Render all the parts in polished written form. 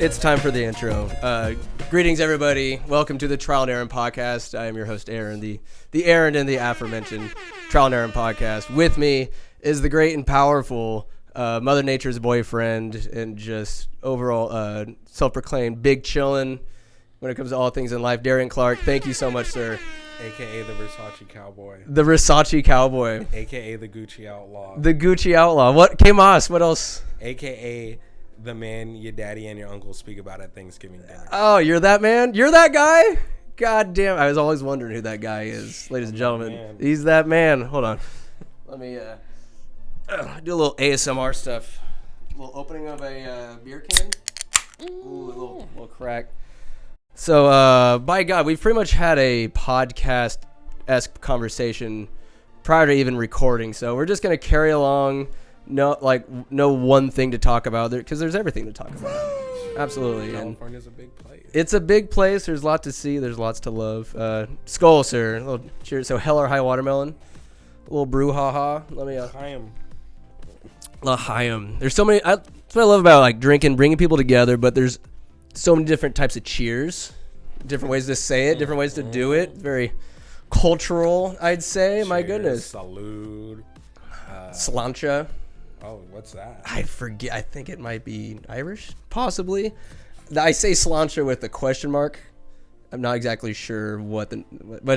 It's time for the intro. Greetings, everybody. Welcome to the Trial and Aaron podcast. I am your host, Aaron, the Aaron in the aforementioned Trial and Aaron podcast. With me is the great and powerful Mother Nature's boyfriend and just overall self-proclaimed big chillin' when it comes to all things in life, Darian Clark. Thank you so much, sir. A.K.A. the Versace Cowboy. The Versace Cowboy. A.K.A. the Gucci Outlaw. The Gucci Outlaw. What? ¿Qué más? What else? A.K.A. the man your daddy and your uncle speak about at Thanksgiving dinner. Oh, you're that man? You're that guy? God damn. I was always wondering who that guy is, ladies and gentlemen. Man. He's that man. Hold on. Let me do a little ASMR stuff. A little opening of a beer can. Ooh, a little crack. So, by God, we've pretty much had a podcast-esque conversation prior to even recording. So we're just going to carry along. No one thing to talk about there because there's everything to talk about. Absolutely. California's a big place. It's a big place. There's a lot to see. There's lots to love. Skull, sir. A little cheers. So hell or high watermelon. A little brouhaha. Let me. L'chaim. There's so many. That's what I love about like drinking, bringing people together. But there's so many different types of cheers, different ways to say it, different ways to do it. Very cultural, I'd say. Cheers, my goodness. Salud. Slancha. Oh, what's that? I forget. I think it might be Irish, possibly. I say slancha with a question mark. I'm not exactly sure but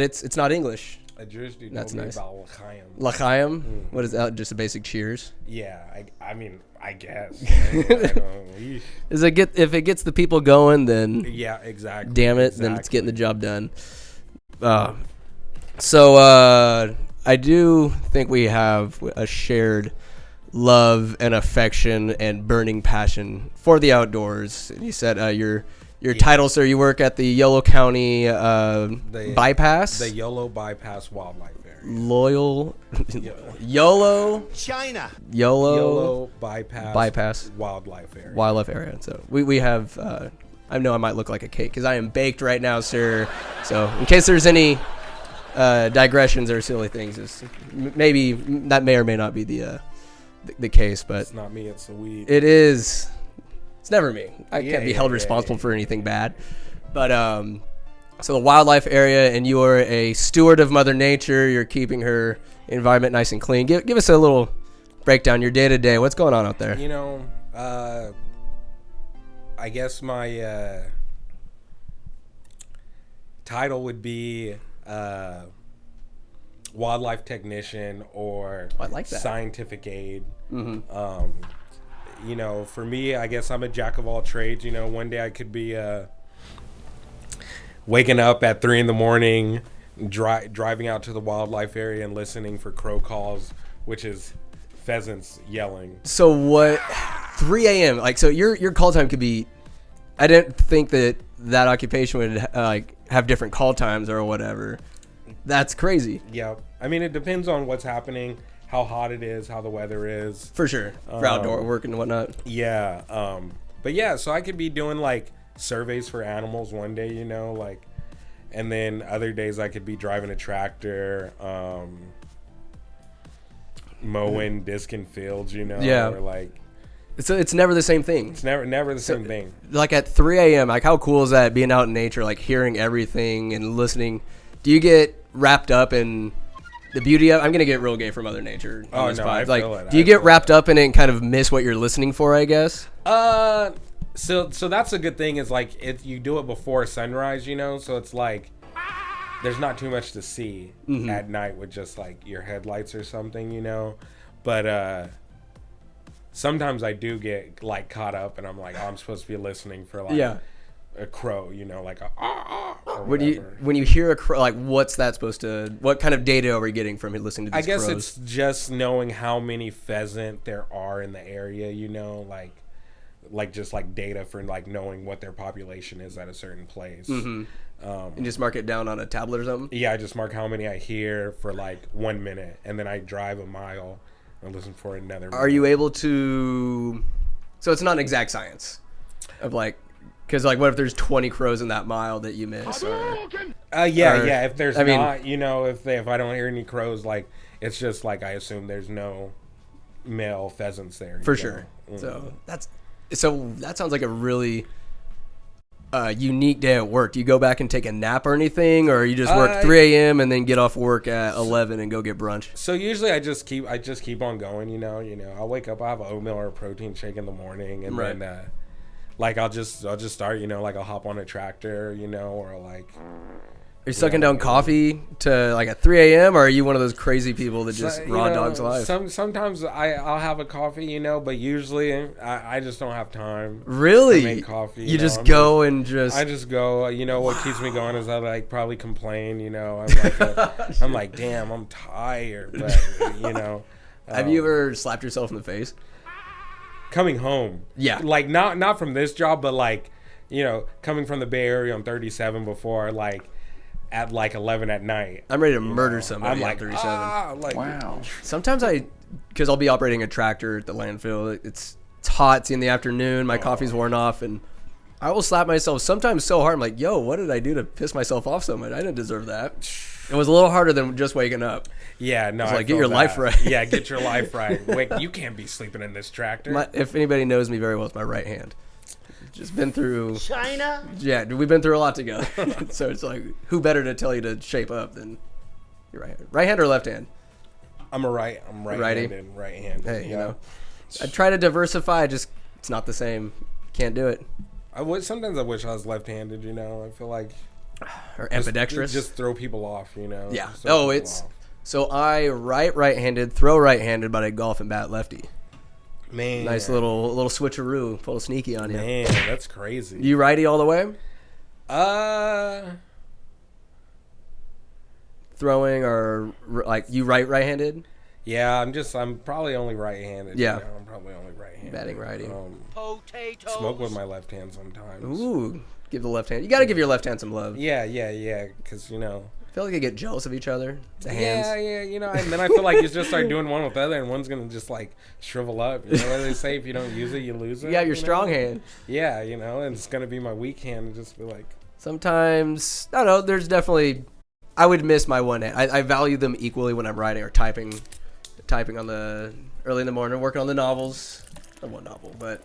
it's not English. I just do That's know nice. about l'chaim. L'chaim. Mm-hmm. What is that? Just a basic cheers. Yeah, I mean, I guess. I don't, If it gets the people going, then yeah, exactly. damn it, exactly. then it's getting the job done. So I do think we have a shared love and affection and burning passion for the outdoors. You said your title, sir, you work at the Yolo County Bypass. The Yolo Bypass Wildlife Area. YOLO China. Yolo Bypass Wildlife Area. So we have I know I might look like a cake because I am baked right now, sir. So in case there's any digressions or silly things, maybe that may or may not be the case, but it's not me, it's the weed. it is. It's never me. I can't be held responsible for anything bad. But so the wildlife area, and you are a steward of Mother Nature. You're keeping her environment nice and clean. Give us a little breakdown, your day to day. What's going on out there? You know, I guess my title would be wildlife technician or I like that. Scientific aid. Mm-hmm. You know, for me, I guess I'm a jack of all trades. You know, one day I could be waking up at 3 a.m, driving out to the wildlife area and listening for crow calls, which is pheasants yelling. So what? 3 a.m. Like, so your call time could be. I didn't think that occupation would have different call times or whatever. That's crazy. Yeah, I mean, it depends on what's happening, how hot it is, how the weather is. For sure. For outdoor work and whatnot. Yeah. But yeah, so I could be doing like surveys for animals one day, you know, like, and then other days I could be driving a tractor, mowing, disking fields, you know. Yeah. Or like. So it's never the same thing. It's never the same thing. Like at 3 a.m., like how cool is that being out in nature, like hearing everything and listening? Do you get wrapped up in the beauty of? I'm gonna get real gay for Mother Nature. Oh no, I feel it. Do you get wrapped up in it and kind of miss what you're listening for? I guess. So that's a good thing is like you do it before sunrise, you know. So it's like there's not too much to see at night with just like your headlights or something, you know. But sometimes I do get like caught up, and I'm like, oh, I'm supposed to be listening for like. Yeah. A crow, you know, like or when you hear a crow, like what's that supposed to? What kind of data are we getting from listening to these crows? I guess it's just knowing how many pheasant there are in the area, you know, like just like data for like knowing what their population is at a certain place. And just mark it down on a tablet or something. Yeah, I just mark how many I hear for like 1 minute, and then I drive a mile and listen for another minute. Are you able to? So it's not an exact science of like. Because, like, what if there's 20 crows in that mile that you miss? Yeah. If there's not, you know, if I don't hear any crows, like, it's just like I assume there's no male pheasants there. For sure. So that sounds like a really unique day at work? Do you go back and take a nap or anything, or you just work 3 a.m. and then get off work at 11 and go get brunch? So usually I just keep on going. You know, I'll wake up, I'll have an oatmeal or a protein shake in the morning, and Right. then like I'll just start. You know, like I'll hop on a tractor. You know, or like. Are you sucking down coffee to like at 3 a.m. or are you one of those crazy people that just raw dogs life? Sometimes I'll have a coffee, you know, but usually I just don't have time. Really? To make coffee. You just go and just. I just go. You know what keeps me going is I like probably complain. You know, I'm like, damn, I'm tired. But you know. Have you ever slapped yourself in the face? Coming home. Yeah. Like not from this job, but like, you know, coming from the Bay Area on 37 before like. At like 11 at night. I'm ready to murder somebody. I'm like, 37. like, Wow. Sometimes because I'll be operating a tractor at the landfill. It's hot. It's in the afternoon. My coffee's worn off, and I will slap myself sometimes so hard. I'm like, yo, what did I do to piss myself off so much? I didn't deserve that. It was a little harder than just waking up. Yeah, no. It's I like, get your feel life that. right. Yeah, get your life right. Wait, you can't be sleeping in this tractor. If anybody knows me very well, it's my right hand. Just been through China. Yeah, we've been through a lot together. So it's like, who better to tell you to shape up than your right hand? Right hand or left hand? I'm right-handed. Right-handed. Hey, you know, I try to diversify. Just it's not the same. Can't do it. Sometimes I wish I was left-handed. You know, I feel like Or ambidextrous. Just throw people off. You know. Yeah. Just throw people off. So I right-handed, throw right-handed, but I golf and bat lefty. Man. Nice little switcheroo, a little sneaky on you. Man, that's crazy. You righty all the way? Throwing or like you right-handed? Yeah, I'm probably only right-handed. Yeah. You know? I'm probably only right-handed. Batting righty. Potatoes. Smoke with my left hand sometimes. Ooh, give the left hand. You got to give your left hand some love. Yeah, because, you know. I feel like they get jealous of each other. The hands. Yeah, you know, and then I feel like you just start doing one with the other, and one's gonna just like shrivel up. You know what they say? If you don't use it, you lose it. You got your know? strong hand. Yeah, you know, and it's gonna be my weak hand, and just be like. Sometimes I don't know. There's definitely. I would miss my one hand. I value them equally when I'm writing or typing on the early in the morning, working on the novels. Not one novel, but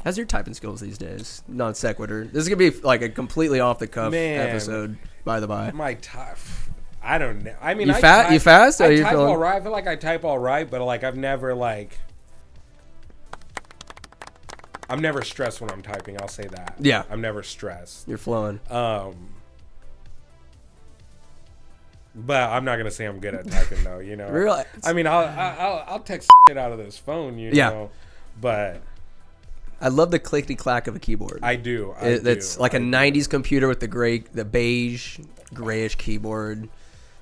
how's your typing skills these days? Non sequitur. This is gonna be like a completely off the cuff episode. By the by, My type, I don't know. I mean, you fast? I you type feeling? all right. I feel like I type all right, but like I'm never stressed when I'm typing. I'll say that. Yeah, I'm never stressed. You're flowing. But I'm not gonna say I'm good at typing though. You know. Really? I mean, I'll text shit out of this phone. You know. But. I love the clickety clack of a keyboard. I do. It's like a 90s computer with the beige, grayish keyboard,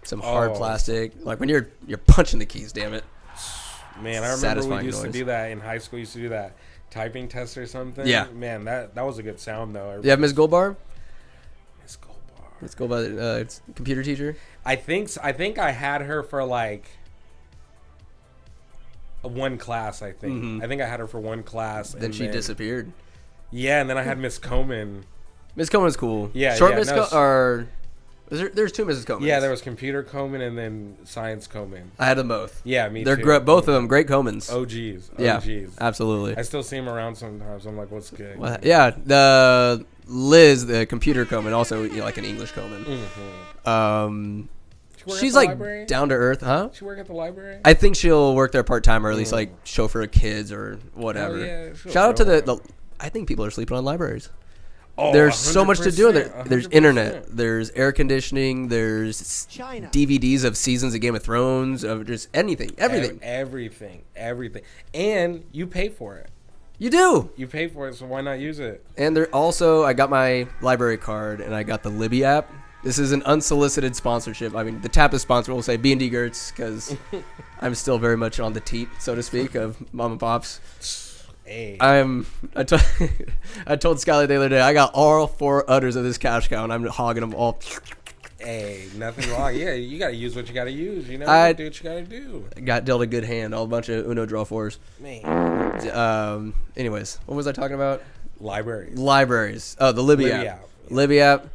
some hard plastic. Like when you're punching the keys, damn it. Man, I remember we used to do that in high school. We used to do that typing test or something. Yeah. Man, that was a good sound though. You have Ms. Goldbar? Miss Goldbar. Ms. Goldbar, it's computer teacher. I think I had her for like one class. I think. Mm-hmm. I think I had her for one class. Then she disappeared. Yeah, and then I had Miss Coleman. Miss Coleman's cool. Yeah, Short yeah, Miss or there's two Mrs. Comans. Yeah, there was computer Coleman and then science Coleman. I had them both. Yeah, me They're too. Both of them great Comans. OGs. Yeah, OGs. absolutely. I still see them around sometimes. I'm like, what's good? Well, yeah, the Liz, the computer Coman, also like an English Coman. Mm-hmm. She's like down to earth, huh? She work at the library? I think she'll work there part time or at least like chauffeur kids or whatever. Yeah, shout out to the. I think people are sleeping on libraries. Oh, there's so much to do in there. 100%. There's internet. There's air conditioning. There's DVDs of seasons of Game of Thrones. Of just anything, everything. Everything. And you pay for it. You do. You pay for it, so why not use it? And there also, I got my library card and I got the Libby app. This is an unsolicited sponsorship. I mean, the TAP is sponsor. We'll say B&D Gertz because I'm still very much on the teat, so to speak, of mom and pops. Hey. I told Skylar the other day, I got all 4 udders of this cash cow, and I'm hogging them all. Hey, nothing wrong. Yeah, you got to use what you got to use. You know, do what you got to do. Got dealt a good hand, all a bunch of Uno draw 4s. Man. Anyways, what was I talking about? Libraries. Oh, the Libby app. Yeah. Libby app.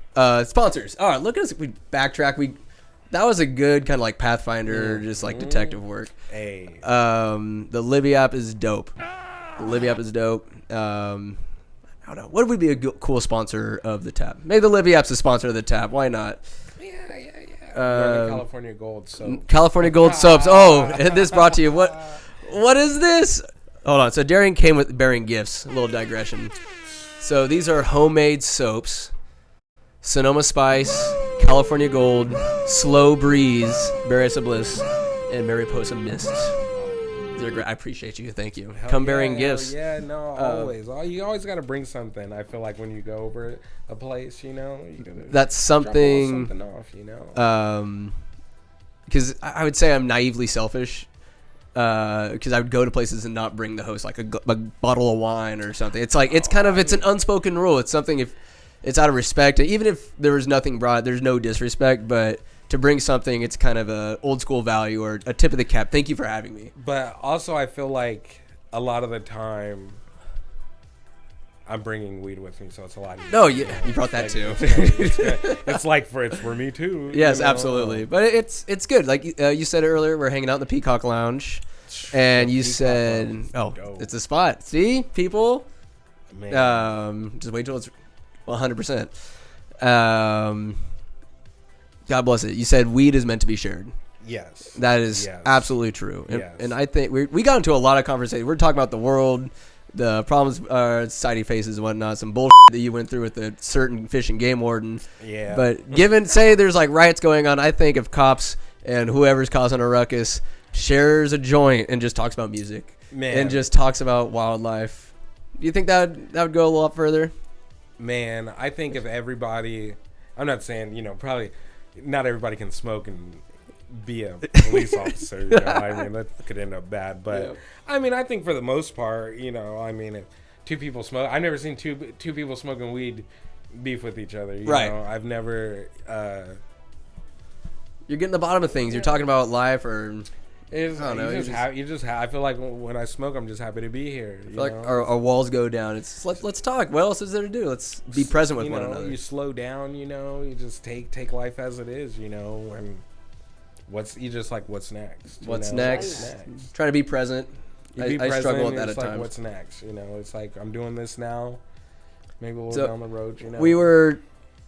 Sponsors. All right, look at us. We backtrack. That was a good kind of like Pathfinder, just like detective work. Hey. The Libby app is dope. I don't know. What would be a cool sponsor of the tap? Maybe the Livy app's a sponsor of the tap. Why not? Yeah. California Gold soap. California Gold soaps. Oh, and this brought to you. What is this? Hold on. So Darian came with bearing gifts. A little digression. So these are homemade soaps. Sonoma Spice, California Gold, Slow Breeze, Berries of Bliss, and Mariposa Mist. They're great. I appreciate you. Thank you. Come bearing gifts. Yeah, no, always. You always got to bring something. I feel like when you go over a place, you know, you gotta that's something. drop a little something off, you know. Because I would say I'm naively selfish. Because I would go to places and not bring the host like a bottle of wine or something. It's like it's an unspoken rule. It's something if it's out of respect. Even if there was nothing brought, there's no disrespect, but to bring something, it's kind of a old school value or a tip of the cap. Thank you for having me. But also, I feel like a lot of the time, I'm bringing weed with me, so it's a lot easier. No, you brought that too. It's like it's for me too. Yes, you know? Absolutely. But it's good. Like you said earlier, we're hanging out in the Peacock Lounge, and you said, it's a spot. See, people. Man. Just wait till it's 100%. God bless it. You said weed is meant to be shared. Yes. That is absolutely true. And I think we got into a lot of conversation. We're talking about the world, the problems our society faces and whatnot, some bullshit that you went through with a certain fish and game warden. Yeah. But say there's like riots going on, I think if cops and whoever's causing a ruckus shares a joint and just talks about music and just talks about wildlife, do you think that would go a lot further? Man, I think if everybody, I'm not saying, you know, probably not everybody can smoke and be a police officer. You know, I mean, that could end up bad. But I mean, I think for the most part, you know, I mean, if two people smoke, I've never seen two people smoking weed beef with each other. You know, I've never. You're getting the bottom of things. You're talking about life or. I don't know. I feel like when I smoke, I'm just happy to be here. You feel like our walls go down. It's let's talk. What else is there to do? Let's be present with one another. You slow down. You know, you just take life as it is. You know, and what's next? What's next? Trying to be present. I struggle with that at times. What's next? You know, it's like I'm doing this now. Maybe we'll down the road. You know,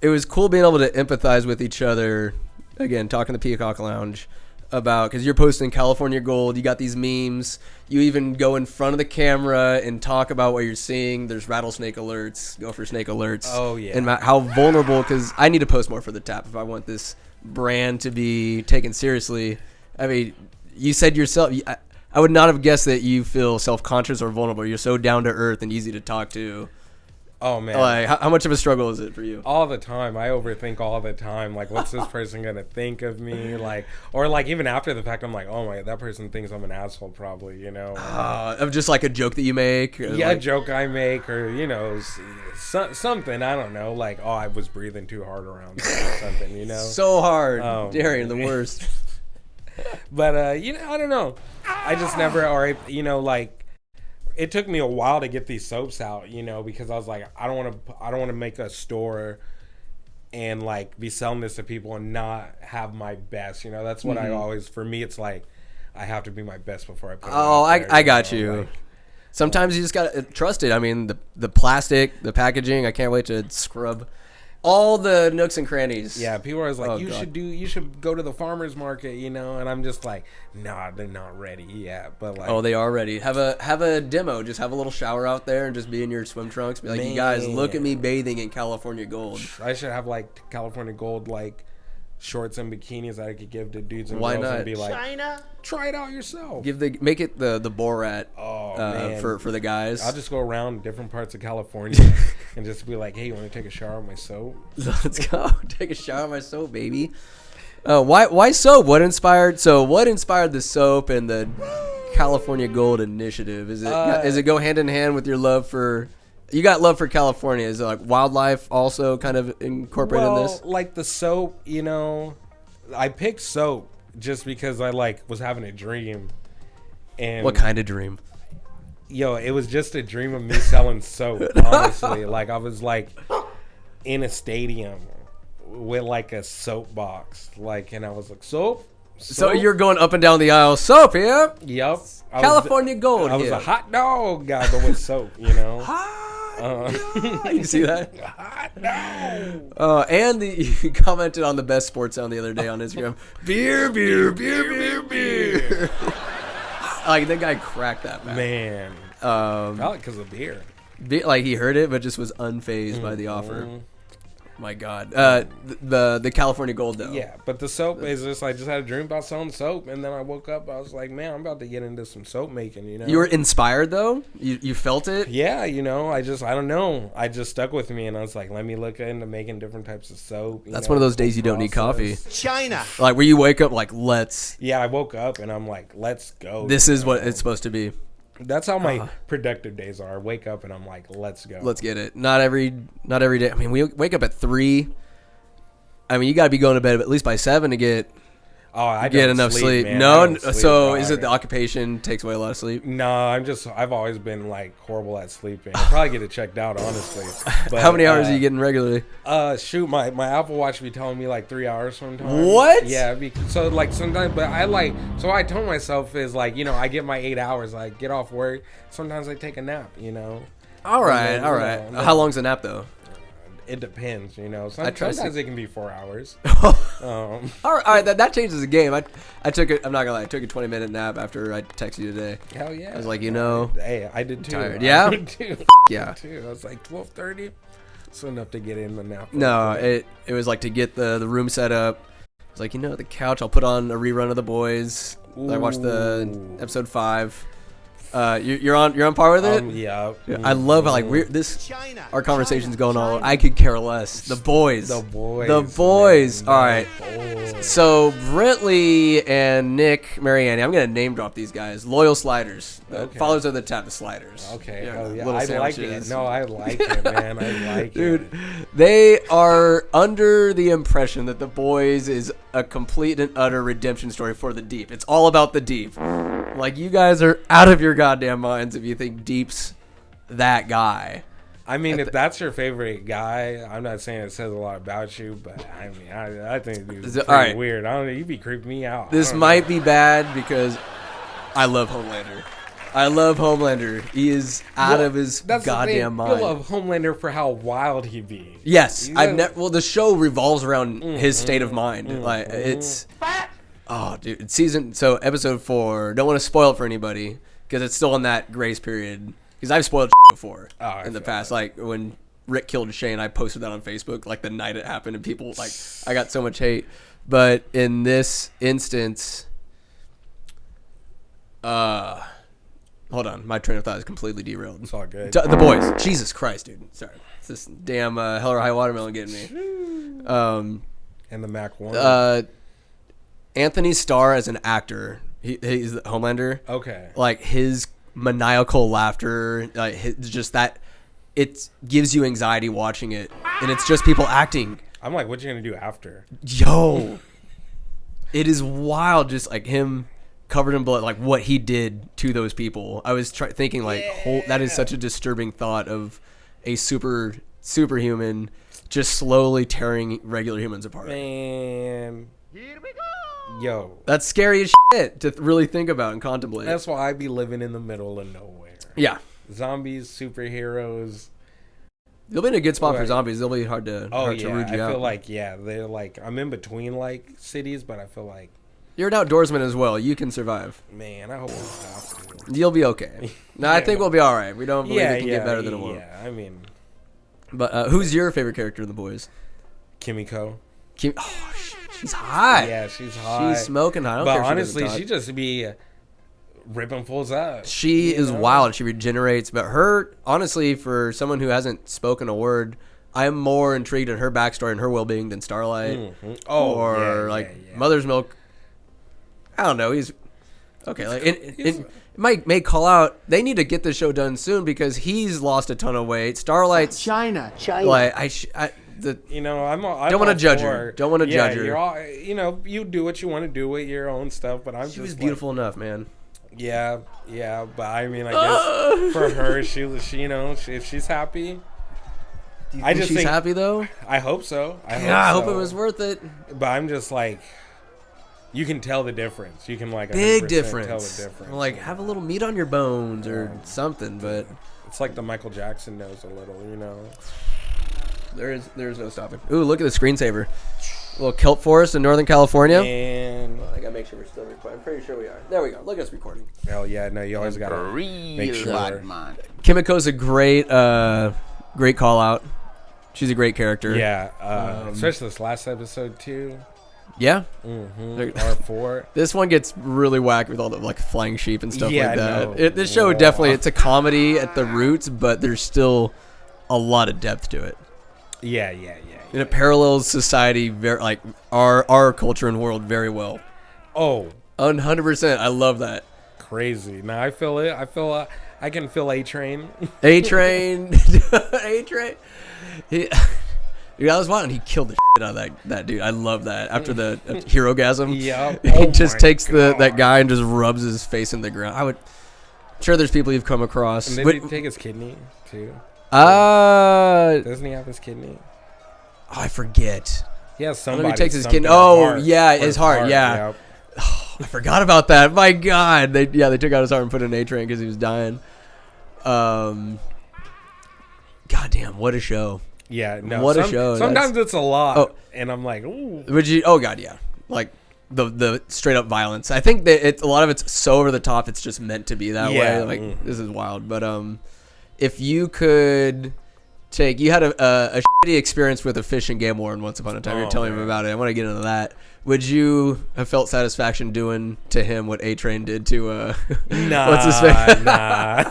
it was cool being able to empathize with each other. Again, talking to the Peacock Lounge. Because you're posting California Gold, you got these memes, you even go in front of the camera and talk about what you're seeing. There's rattlesnake alerts, gopher snake alerts. Oh, yeah. And how vulnerable, because I need to post more for the tap if I want this brand to be taken seriously. I mean, you said yourself, I would not have guessed that you feel self-conscious or vulnerable. You're so down to earth and easy to talk to. Oh, man. Like, how much of a struggle is it for you? All the time. I overthink all the time. Like, what's this person going to think of me? Like, or like even after the fact, I'm like, oh my, that person thinks I'm an asshole probably, you know? Of just like a joke that you make? Yeah, like, a joke I make or, you know, something. I don't know. Like, oh, I was breathing too hard around or something, you know? So hard. Darian, the worst. But, you know, I don't know. I just never, you know, like, it took me a while to get these soaps out, you know, because I was like, I don't want to make a store and like be selling this to people and not have my best, you know. That's what I always, for me, it's like I have to be my best before I put it out there, I got you. Like, sometimes you just gotta trust it. I mean, the plastic, the packaging. I can't wait to scrub all the nooks and crannies. Yeah, people are always like, you should go to the farmer's market, you know, and I'm just like, nah, they're not ready yet. But like, they are ready. Have a demo. Just have a little shower out there and just be in your swim trunks. Be like, you guys, look at me bathing in California Gold. I should have like California Gold like shorts and bikinis that I could give to dudes and girls and be like, China, try it out yourself. Make it the Borat for the guys. I'll just go around different parts of California and just be like, hey, you want to take a shower with my soap? Let's go take a shower with my soap, baby. Why soap? What inspired the soap and the California Gold initiative? Is it go hand in hand with your love for? You got love for California. Is it like wildlife also kind of incorporated in this? Like the soap, you know, I picked soap just because I like was having a dream. And what kind of dream? Yo, it was just a dream of me selling soap, honestly. Like I was like in a stadium with like a soap box. Like, and I was like, soap? So you're going up and down the aisle, soap, yeah? Yep. California Gold. I was a hot dog guy, but with soap, you know? You see that? No. And you commented on the best sports sound the other day on Instagram. Beer, beer, beer, beer, beer. Like, that guy cracked that back. Man. Probably because of beer. Like, he heard it, but just was unfazed by the offer. My God. The California Gold, though. Yeah, but the soap is just, I just had a dream about selling soap, and then I woke up, I was like, man, I'm about to get into some soap making, you know? You were inspired, though? You felt it? Yeah, you know, I don't know. I just stuck with me, and I was like, let me look into making different types of soap. That's one of those days you don't need coffee. China. Like, where you wake up like, let's... Yeah, I woke up, and I'm like, let's go. This is what it's supposed to be. That's how my productive days are. I wake up, and I'm like, let's go. Let's get it. Not every day. I mean, we wake up at 3. I mean, you got to be going to bed at least by 7 to get I get don't enough sleep. man. No, I don't sleep, so bro. is it the occupation takes away a lot of sleep? No, I've always been like horrible at sleeping. I probably get it checked out, honestly. But, How many hours are you getting regularly? Shoot, my Apple Watch be telling me like 3 hours sometimes. What? Yeah, so like sometimes, but I told myself is like, you know, I get my 8 hours, like get off work. Sometimes I take a nap, you know. All right. No. How long's a nap though? It depends, you know. I try Sometimes it can be 4 hours. All right, that changes the game. I took it. I'm not gonna lie. I took a 20-minute nap after I texted you today. Hell yeah. I was like, you know, hey, I did too. tired. Yeah? I did too. Yeah. I was like 12:30. So enough to get in the nap. No, it was like to get the room set up. It's like, you know, the couch. I'll put on a rerun of The Boys. I watched the episode 5. You're on par with it. Yeah. I love how like our conversation's going on. I could care less. The boys. The boys. Man, All right. boys. So Brentley and Nick Mariani, I'm gonna name drop these guys. Loyal Sliders. Okay. Followers of the Tap, the Sliders. Okay. Yeah, Oh, yeah. little I like sandwiches. it. No, I like it, man. I like Dude, it. they are under the impression that The Boys is a complete and utter redemption story for the Deep. It's all about the Deep. Like, you guys are out of your goddamn minds if you think Deep's that guy. I mean, if that's your favorite guy, I'm not saying it says a lot about you, but I mean, I think it's All pretty right. weird. I don't know. You be creeping me out. This might be bad because I love Homelander. He is out of his goddamn mind. You love Homelander for how wild he be. Yes, the show revolves around his state of mind. Like, it's dude, episode 4. Don't want to spoil it for anybody because it's still in that grace period. Because I've spoiled before in the past. Like when Rick killed Shane, I posted that on Facebook like the night it happened, and people like I got so much hate. But in this instance, hold on, my train of thought is completely derailed. It's all good. The Boys, Jesus Christ, dude. Sorry, it's this damn Hell or High Watermelon getting me. And the Mac 1. Anthony Starr as an actor, he's the Homelander. Okay. Like his maniacal laughter, like just that, it gives you anxiety watching it, and it's just people acting. I'm like, what you gonna do after? Yo, it is wild, just like him covered in blood, like what he did to those people. I was thinking like, that is such a disturbing thought of a superhuman just slowly tearing regular humans apart. Man. Here we go. Yo. That's scary as shit to really think about and contemplate. That's why I be living in the middle of nowhere. Yeah. Zombies, superheroes. You'll be in a good spot for zombies. They'll be hard to root you out. I feel like, they're like, I'm in between like cities, but I feel like you're an outdoorsman as well. You can survive. Man, I hope we don't have to. You'll be okay. No, I think we'll be all right. We don't believe it can get better than it will. Yeah, I mean. But who's your favorite character in The Boys? Kimiko. Oh, shit. She's hot. Yeah, she's hot. She's smoking hot. But honestly, she just be ripping fools up. She is wild. She regenerates. But her, honestly, for someone who hasn't spoken a word, I'm more intrigued in her backstory and her well-being than Starlight. Mm-hmm. Mother's Milk. I don't know. He's okay. Like it may call out. They need to get this show done soon because he's lost a ton of weight. Starlight's China. Like I I'm don't want to judge her. Don't want to judge her. You're all, you do what you want to do with your own stuff, but she was beautiful enough, man. Yeah, but I mean, I guess for her, she if she's happy. Do you think she's happy though? I hope so. I hope it was worth it. But I'm just like, You can tell the difference. You can like big 100% difference. Tell the difference. Like have a little meat on your bones or something, but it's like the Michael Jackson nose a little, you know. There's no stopping. Ooh, look at the screensaver. A little kelp forest in Northern California. And I gotta make sure we're still recording. I'm pretty sure we are. There we go. Look at us recording. hell yeah, no, you always gotta make sure. Kimiko's a great call out. She's a great character. Yeah, especially this last episode too. Yeah. R4. This one gets really whack with all the like flying sheep and stuff like that. No. This show definitely, it's a comedy at the roots, but there's still a lot of depth to it. Yeah. And it parallels society very like our culture and world very well. Oh, 100%. I love that. crazy. Now I feel it. I can feel A-Train. A-Train. A-Train. Dude, I was watching. He killed the shit out of that dude. I love that. After the hero-gasm, Yep. he just takes that guy and just rubs his face in the ground. I'm sure there's people you've come across. And did he take his kidney too? Doesn't he have his kidney? Oh, I forget. Yeah, somebody. He takes his kidney. Oh, yeah, his heart. Yeah. Yep. Oh, I forgot about that. My God. They took out his heart and put it in A-Train because he was dying. Goddamn, what a show. Yeah, no. What a show. Sometimes it's a lot. Oh. And I'm like, ooh. Would you? Oh, God, yeah. Like the straight up violence. I think that a lot of it's so over the top. It's just meant to be that way. Like, this is wild. But if you could you had a shitty experience with a fish and game warden once upon a time. You're telling me about it. I want to get into that. Would you have felt satisfaction doing to him what A-Train did to nah, what's his face? Nah.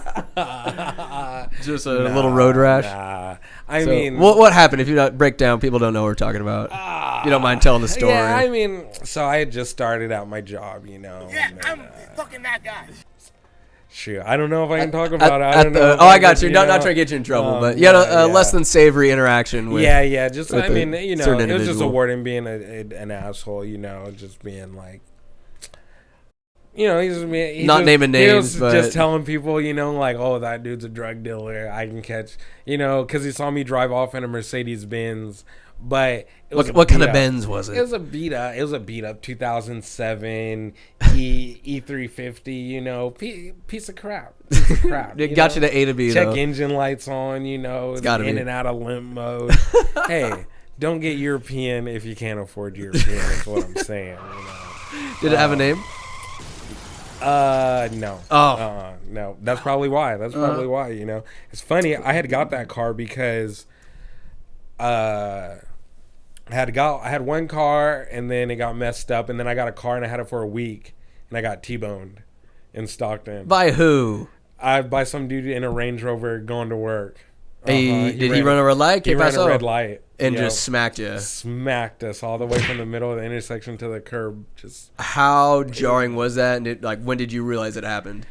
Just a little road rash. Nah. I mean, what happened? If you don't break down, people don't know what we're talking about. You don't mind telling the story? Yeah, I mean, so I had just started out my job, you know. Yeah, I'm fucking that guy. Shoot, I don't know if I can talk about it. I don't know. I got you. Not trying to get you in trouble, but you had a less than savory interaction with. Yeah. Just I mean, you know, it was just a warden being an asshole, you know, just being like, you know, he's not naming names, he was but just telling people, you know, like, oh, that dude's a drug dealer. I can catch, you know, because he saw me drive off in a Mercedes Benz. But what kind of Benz was it? It was a beat up 2007 E350. You know, piece of crap. It got you to A to B. Check engine lights on. You know, it's in and out of limp mode. Hey, don't get European if you can't afford European. That's what I'm saying. You know. Did it have a name? No. Oh. No. That's probably why. You know, it's funny. I had got that car because I had one car and then it got messed up, and then I got a car and I had it for a week and I got T-boned in Stockton. By who? By some dude in a Range Rover going to work. Did he run a red light? He ran a red light and just smacked you. Smacked us all the way from the middle of the intersection to the curb. Just how jarring was that? And when did you realize it happened?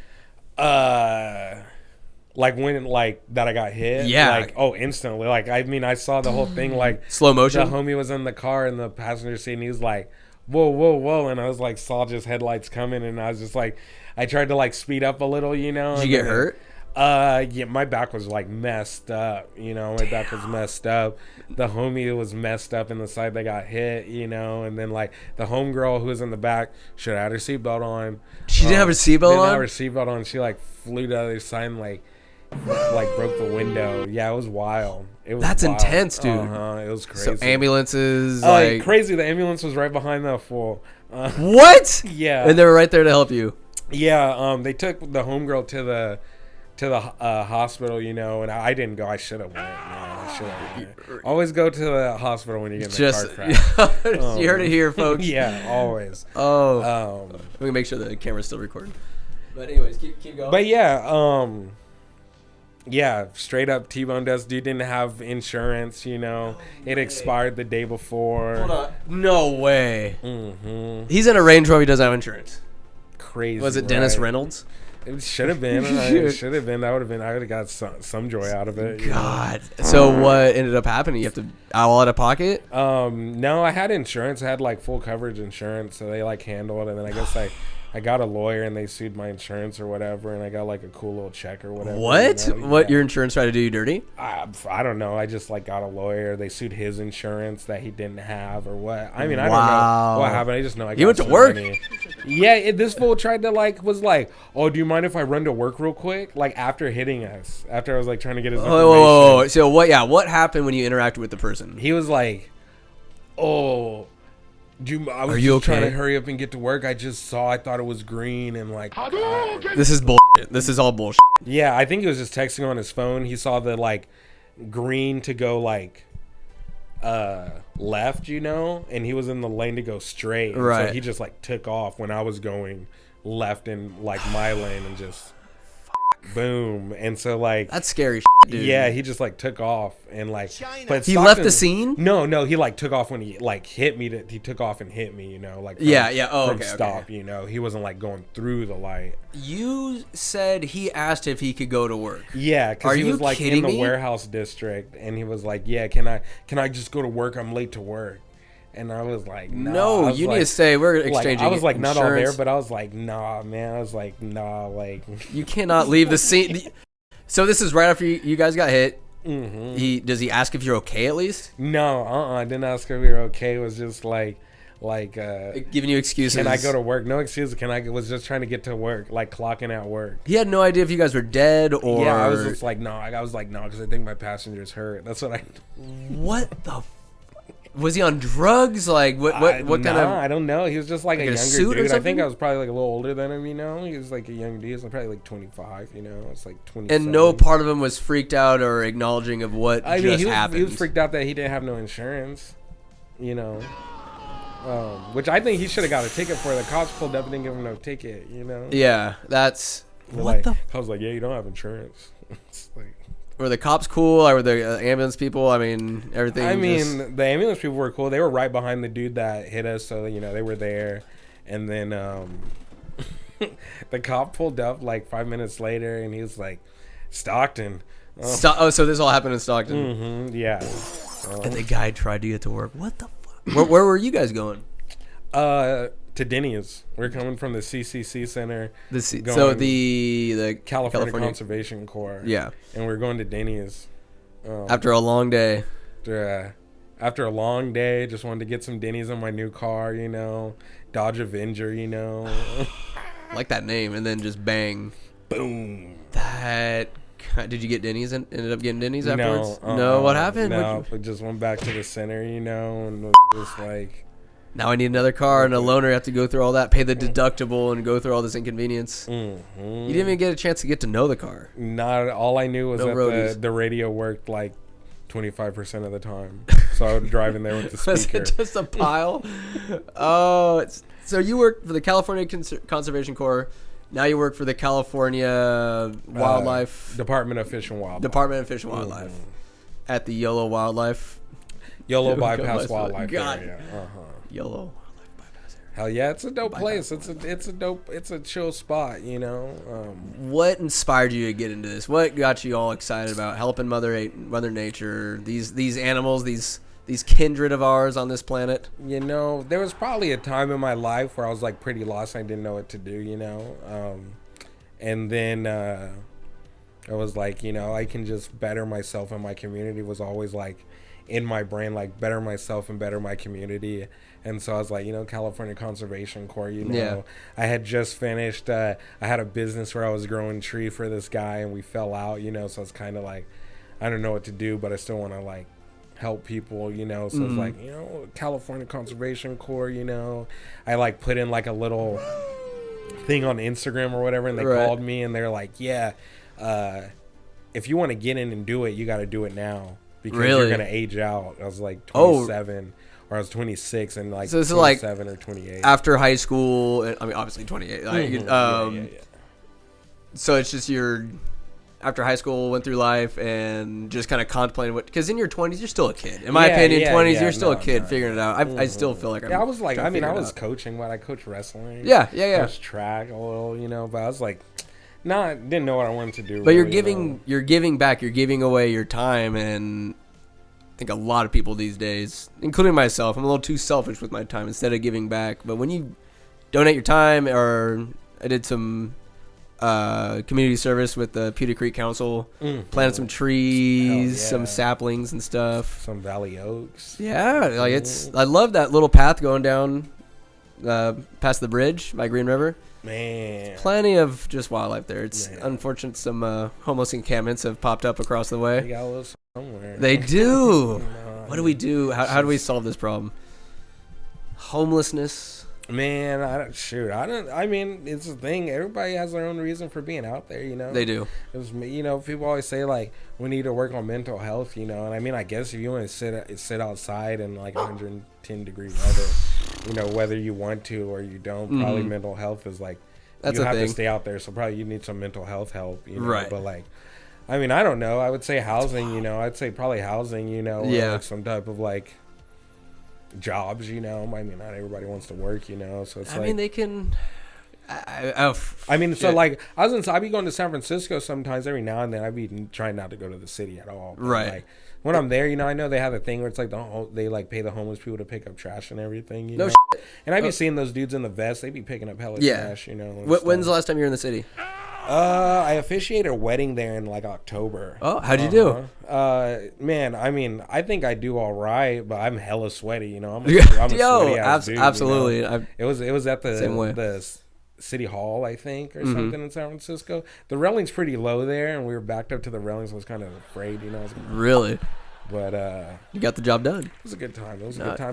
Like when that I got hit? Yeah. Instantly. Like, I mean, I saw the whole thing, like slow motion. The homie was in the car in the passenger seat and he was like, whoa. And I was like, saw just headlights coming and I was just like, I tried to like speed up a little, you know. Did you get hurt? Yeah, my back was like messed up, you know. My back was messed up. The homie was messed up in the side that got hit, you know. And then like the homegirl who was in the back should have had her seatbelt on. She didn't have her seatbelt on? Didn't have her seatbelt on. She like flew to the other side and like broke the window. Yeah, it was wild. That's wild. Intense, dude. It was crazy. So ambulances, crazy. The ambulance was right behind the fool. What? Yeah. And they were right there to help you. Yeah. They took the homegirl to the hospital, you know, and I didn't go. I should have went. Always go to the hospital when you get in a car crash. You heard it here, folks. Yeah, always. We can make sure the camera's still recording. But anyways, keep going. But yeah, yeah, straight up T-boned us. Dude didn't have insurance, you know. It expired the day before. Hold on. No way. Mm-hmm. He's in a Range Rover. He doesn't have insurance. Crazy. Was it Dennis Reynolds? It should have been. It should have been. I would have got some joy out of it. God. So what ended up happening? You have to all out of pocket? No, I had insurance. I had like full coverage insurance, so they like handled it. And then I guess I got a lawyer and they sued my insurance or whatever, and I got like a cool little check or whatever. What? You know? What? Yeah. Your insurance tried to do you dirty? I don't know. I just like got a lawyer. They sued his insurance that he didn't have or what. I mean, I don't know what happened. I just know I got He went to some work? money. Yeah, this fool tried to was like, oh, do you mind if I run to work real quick? Like after hitting us, after I was like trying to get his information. Whoa. So what? Yeah, what happened when you interacted with the person? He was like, oh, I was Are you just trying to okay? hurry up and get to work. I thought it was green and like. This is bullshit. This is all bullshit. Yeah, I think he was just texting on his phone. He saw the like green to go like left, and he was in the lane to go straight. And right. So he just like took off when I was going left in like my lane and just boom. And so like That's scary, dude. yeah, he just like took off and like. But He left the scene? No, he like took off when he like hit me. He took off and hit me, like from, Yeah. Oh, from okay. stop. Okay. He wasn't like going through the light. You said he asked if he could go to work. Yeah, because he you was like in kidding the me? warehouse district, and he was like, "Yeah, can I just go to work? I'm late to work." And I was like, nah. No, I was you like, need to say we're exchanging. I was like, not all there, insurance. but I was like, nah, man. I was like, nah, like. You cannot leave the scene. So this is right after you guys got hit. Mm-hmm. Does he ask if you're okay at least? No, I didn't ask if we were okay. It was just like giving you excuses. can I go to work? No excuses. Was just trying to get to work, like clocking at work. He had no idea if you guys were dead or. Yeah, I was just like, no. I was like, no, because I think my passenger's hurt. That's what I. What the? Was he on drugs? Like what kind of? I don't know. He was just like a younger suit or dude. I think something? I was probably like a little older than him. He was like a young dude. He was probably like 25. It's like 20. And no part of him was freaked out or acknowledging of what just happened. He was freaked out that he didn't have no insurance. Which I think he should have got a ticket for. The cops pulled up and didn't give him no ticket. Yeah, that's what the. I was like, yeah, you don't have insurance. It's like. Were the cops cool? Or were the ambulance people? I mean, everything. The ambulance people were cool. They were right behind the dude that hit us, so they were there. And then the cop pulled up like 5 minutes later, and he was like, "Stockton." So this all happened in Stockton. Mm-hmm, yeah. And the guy tried to get to work. What the fuck? Where were you guys going? To Denny's. We're coming from the CCC Center. So the California Conservation Corps. Yeah. And we're going to Denny's. After a long day. After a long day, just wanted to get some Denny's in my new car, Dodge Avenger, I like that name. And then just bang. Boom. Did you get Denny's? Ended up getting Denny's afterwards? No. No, what happened? No, I just went back to the center, and just like... Now I need another car and a loaner. You have to go through all that, pay the deductible, and go through all this inconvenience. Mm-hmm. You didn't even get a chance to get to know the car. Not all I knew was that the radio worked like 25% of the time. So I was driving there with the speaker. Was it just a pile? So you work for the California Conservation Corps. Now you work for the California Wildlife Department of Fish and Wildlife. Department of Fish and Wildlife at the Yolo Wildlife. Yolo Bypass Wildlife Area. Yolo Wildlife Bypass Area. Hell yeah, it's a dope place. It's a chill spot, What inspired you to get into this? What got you all excited about helping Mother Nature, these animals, these kindred of ours on this planet? There was probably a time in my life where I was like pretty lost. I didn't know what to do, and then I was like, I can just better myself, and my community was always like in my brain, like better myself and better my community. And so I was like, California Conservation Corps, Yeah. I had just finished, I had a business where I was growing tree for this guy, and we fell out, so it's kind of like, I don't know what to do, but I still want to like help people, so it's like, California Conservation Corps, I like put in like a little thing on Instagram or whatever, and they called me, and they're like, yeah, if you want to get in and do it, you got to do it now, because you're going to age out. I was like 27 or I was 26 and like, so this 27 or 28 after high school. I mean, obviously 28. Yeah. So it's just after high school, went through life and just kind of contemplated because in your 20s you're still a kid. In my opinion, 20s you're still a kid figuring it out. I still feel like I was like, I was coaching, but I coached wrestling. Yeah. Coached track a little, but I was like, didn't know what I wanted to do. But you're giving back. You're giving away your time, and I think a lot of people these days, including myself, I'm a little too selfish with my time instead of giving back. But when you donate your time, or I did some community service with the Pewter Creek Council, planted some trees, some saplings and stuff, some valley oaks. Yeah, like I love that little path going down past the bridge by Green River. Man, plenty of just wildlife there. It's unfortunate some homeless encampments have popped up across the way. They got a little somewhere. They do. What do we do? How do we solve this problem? Homelessness. Man, I mean, it's a thing. Everybody has their own reason for being out there, you know. They do. People always say like we need to work on mental health, you know. And I mean, I guess if you want to sit outside in like 110-degree weather, you know, whether you want to or you don't, probably mental health is like that's you a have thing. to stay out there. So probably you need some mental health help, you know. Right. But like, I mean, I don't know. I would say housing, you know. I'd say probably housing, you know. Or like some type of like jobs, you know. I mean, not everybody wants to work, you know, so it's I mean, they can I mean, so like I be going to San Francisco sometimes every now and then. I be trying not to go to the city at all, but right? Like when I'm there, you know, I know they have a thing where it's like they like pay the homeless people to pick up trash and everything, you know. And I be seeing those dudes in the vest, they be picking up hella trash, you know. When's the last time you were in the city? I officiated a wedding there in like October. Oh, how'd you do? Man, I mean, I think I do all right, but I'm hella sweaty, you know. I'm a sweaty ass dude, absolutely. You know? It was at the the City Hall, I think, or something in San Francisco. The railing's pretty low there, and we were backed up to the railings. I was kind of afraid, you know. Really? But you got the job done. It was a good time.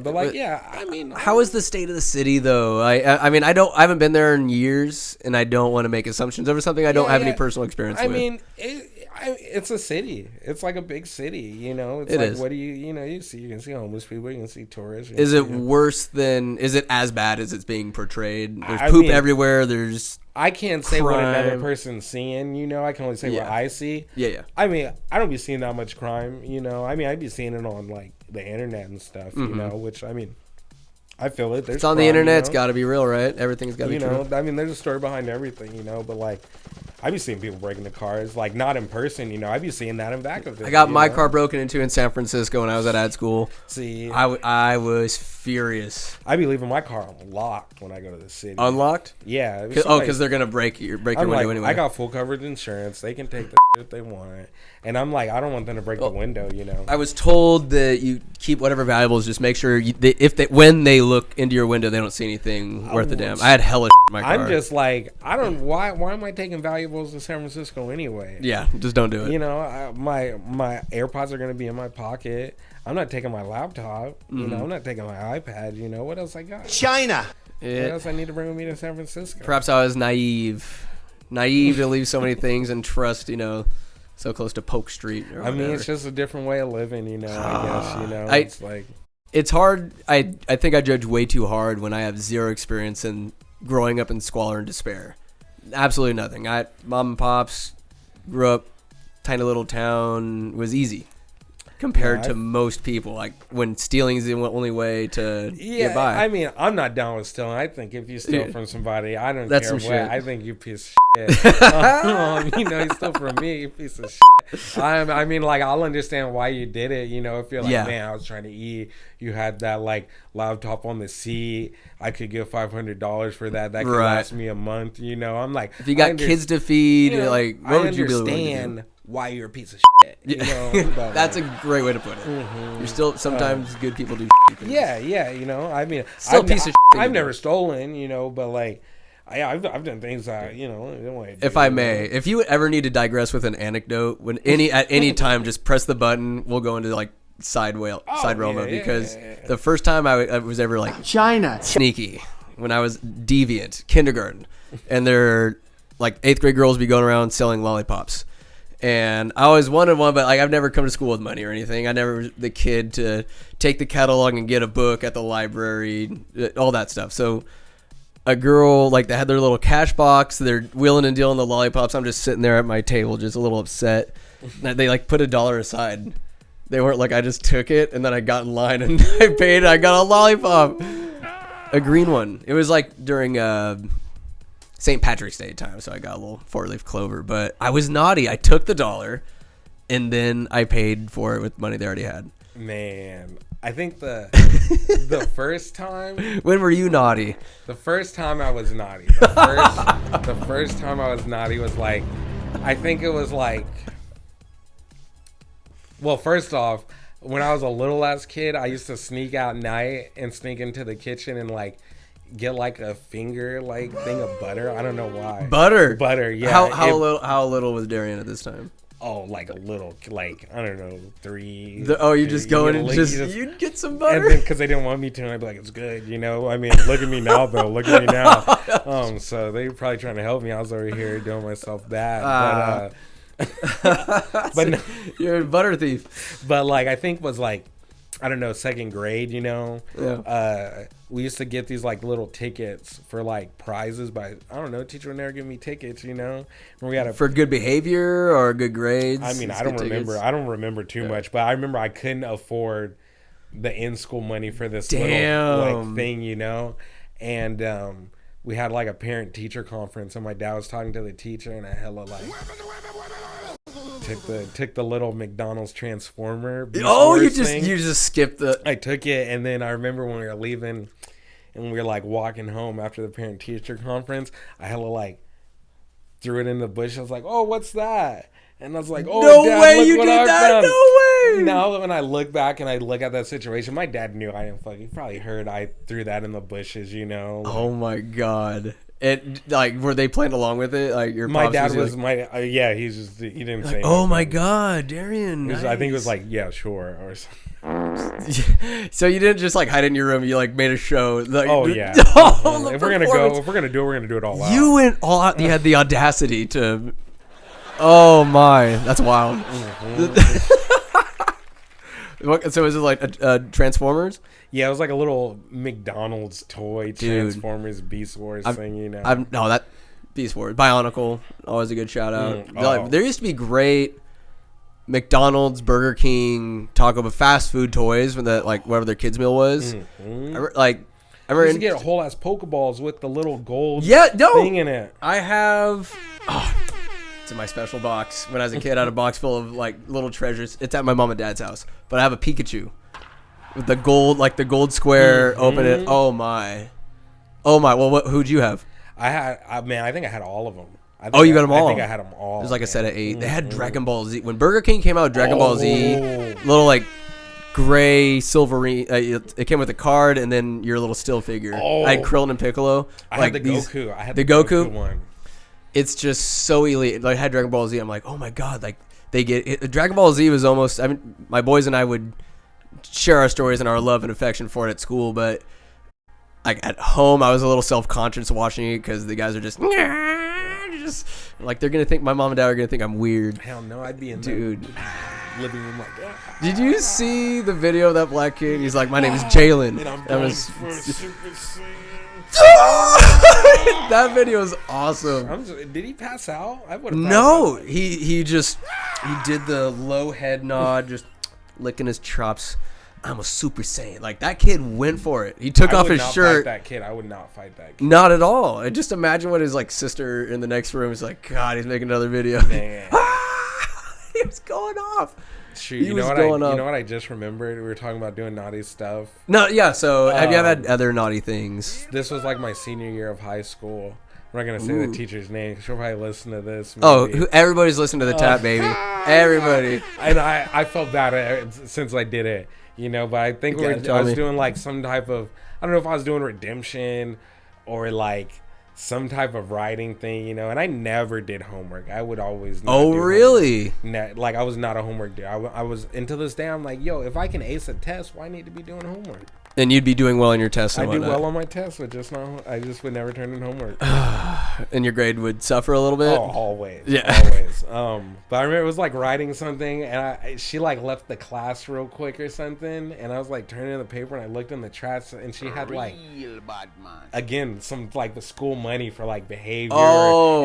But like, I mean, how is the state of the city though? I mean, I haven't been there in years, and I don't want to make assumptions over something I don't have any personal experience with. I mean, it's a city. It's like a big city, you know. It's is. What do you know? You can see homeless people. You can see tourists. Is it worse than? Is it as bad as it's being portrayed? There's poop everywhere. There's. I can't say what another person's seeing, you know. I can only say what I see. Yeah. I mean, I don't be seeing that much crime, you know. I mean, I be seeing it on like the internet and stuff, you know. Which I mean, I feel it. It's on the internet. It's got to be real, right? Everything's got to be true. I mean, there's a story behind everything, you know. But like, I be seeing people breaking the cars, like not in person, you know. I be seeing that in back of it. I got my car broken into in San Francisco when I was at ad school. See, I was furious. I be leaving my car unlocked when I go to the city. Unlocked? Yeah. Because they're gonna break your window anyway. I got full coverage insurance. They can take the if they want, and I'm like, I don't want them to break the window, you know. I was told that you keep whatever valuables. Just make sure when they look into your window, they don't see anything worth a damn. I had hella in my car. I'm just like, I don't. Why am I taking valuables to San Francisco anyway? Yeah, just don't do it. You know, my AirPods are gonna be in my pocket. I'm not taking my laptop. You know, I'm not taking my iPad. You know, what else I got? China. What else I need to bring with me to San Francisco? Perhaps I was naive to leave so many things and trust, you know, so close to Polk Street. Or I mean, it's just a different way of living, you know. I guess, you know, it's like it's hard. I think I judge way too hard when I have zero experience in growing up in squalor and despair. Absolutely nothing. Mom and pops grew up tiny little town, was easy compared to most people. Like when stealing is the only way to get by. I mean, I'm not down with stealing. I think if you steal from somebody, I don't That's care what. some shit. I think you piece of shit. You know, you stole from me, you piece of shit. I mean, like, I'll understand why you did it. You know, if you're like, man, I was trying to eat. You had that like laptop on the seat. I could give $500 for that. That could last me a month. You know, I'm like, if you got kids to feed, you know, like, what would you be willing to do? Why you're a piece of shit. You know, but, that's a great way to put it. You're still sometimes good people do. Yeah, you know. I mean, still a piece of. I've never stolen, you know, but like, I've done things that you know. If I may, if you ever need to digress with an anecdote, at any time, just press the button. We'll go into like side realm mode because the first time I was ever like China sneaky when I was deviant kindergarten, and they're like 8th grade girls be going around selling lollipops. And I always wanted one, but like I've never come to school with money or anything. I never was the kid to take the catalog and get a book at the library, all that stuff. So a girl, like, they had their little cash box. They're wheeling and dealing the lollipops. I'm just sitting there at my table, just a little upset. They like put $1 aside. They weren't like, I just took it and then I got in line and I paid. I got a lollipop, a green one. It was like during St. Patrick's Day time, so I got a little 4-leaf clover. But I was naughty. I took the $1 and then I paid for it with money they already had. Man, I think the first time. When were you naughty? The first time I was naughty. The first time I was naughty was like, I think it was like. Well, first off, when I was a little ass kid, I used to sneak out at night and sneak into the kitchen and like get like a finger like thing of butter. I don't know why. Butter, yeah. How little was Darian at this time? Oh, like a little, like, I don't know, 3. You just go in and you'd get some butter? And then, because they didn't want me to, and I'd be like, it's good, you know? I mean, look at me now, though. Look at me now. So they were probably trying to help me. I was over here doing myself bad. But no, you're a butter thief. But, like, I think was, like, I don't know, second grade, you know? Yeah. We used to get these like little tickets for like prizes by, I don't know, teacher would never give me tickets, you know? And we had for good behavior or good grades. I mean, I don't remember too much, but I remember I couldn't afford the in-school money for this little like thing, you know? And we had like a parent-teacher conference, and my dad was talking to the teacher, and I hella like took the little McDonald's Transformer. You just skipped the. I took it, and then I remember when we were leaving, and we were like walking home after the parent-teacher conference, I hella like threw it in the bush. I was like, "Oh, what's that?" And I was like, "Oh, no Dad, way look you what did I that! found." No way! Now when I look back and I look at that situation, my dad knew I didn't fucking. He probably heard I threw that in the bushes, you know. Like, oh my god! It like were they playing along with it? Like your my pops dad was like, my yeah. He didn't say. Oh my god, Darian! Nice. I think it was like yeah, sure or something. So you didn't just like hide in your room. You like made a show. Like, oh yeah. If we're gonna do it all out. You went all out. You had the audacity to. Oh my, that's wild. So is it like Transformers? Yeah, it was like a little McDonald's toy Transformers Beast Wars thing, you know. That Beast Wars Bionicle, always a good shout out. Like, there used to be great McDonald's, Burger King, Taco Bell fast food toys when that like whatever their kids meal was. I remember used to get whole ass Pokeballs with the little gold thing in it. I have. It's in my special box. When I was a kid, I had a box full of like little treasures. It's at my mom and dad's house, but I have a Pikachu with the gold square. Open it. Oh my. Well, who'd you have? I think I had all of them. You got them all? I think I had them all. It was like a set of 8. They had Dragon Ball Z. When Burger King came out, Dragon Ball Z, little like gray silvery. It came with a card and then your little still figure. I had Krillin and Piccolo. I had the Goku. I had the Goku one. It's just so elite. Like I had Dragon Ball Z. I'm like, oh my god! Like they get it. Dragon Ball Z was almost. I mean, my boys and I would share our stories and our love and affection for it at school, but like at home, I was a little self-conscious watching it because the guys are just like they're gonna think my mom and dad are gonna think I'm weird. Hell no, I'd be in dude. Living room like that. Did you see the video of that black kid? He's like, my name is Jalen. And I'm going for a Super Saiyan. That video is awesome. Did he pass out? I would have. No, he did the low head nod, just licking his chops. I'm a Super Saiyan. Like that kid went for it. He took off his shirt. I would not fight that kid. Not at all. I just imagine what his like sister in the next room is like. God, he's making another video. Man. He was going off. Shoot, you know what I just remembered? We were talking about doing naughty stuff. No, yeah. So have you ever had other naughty things? This was like my senior year of high school. I'm not gonna say the teacher's name. She'll probably listen to this. Maybe. Everybody's listening to the tap, baby. Everybody. And I felt bad since I did it, you know. But I think I was doing like some type of, I don't know if I was doing redemption or like some type of writing thing, you know. And I never did homework. I would always. Really? Like I was not a homework dude. I was until this day. I'm like, yo, if I can ace a test, why need to be doing homework? And you'd be doing well on your tests. I do well on my tests, but I just would never turn in homework. And your grade would suffer a little bit. Oh, always. Yeah, always. But I remember it was like writing something, and she like left the class real quick or something, and I was like turning in the paper, and I looked in the trash, and she had like again some like the school money for like behavior,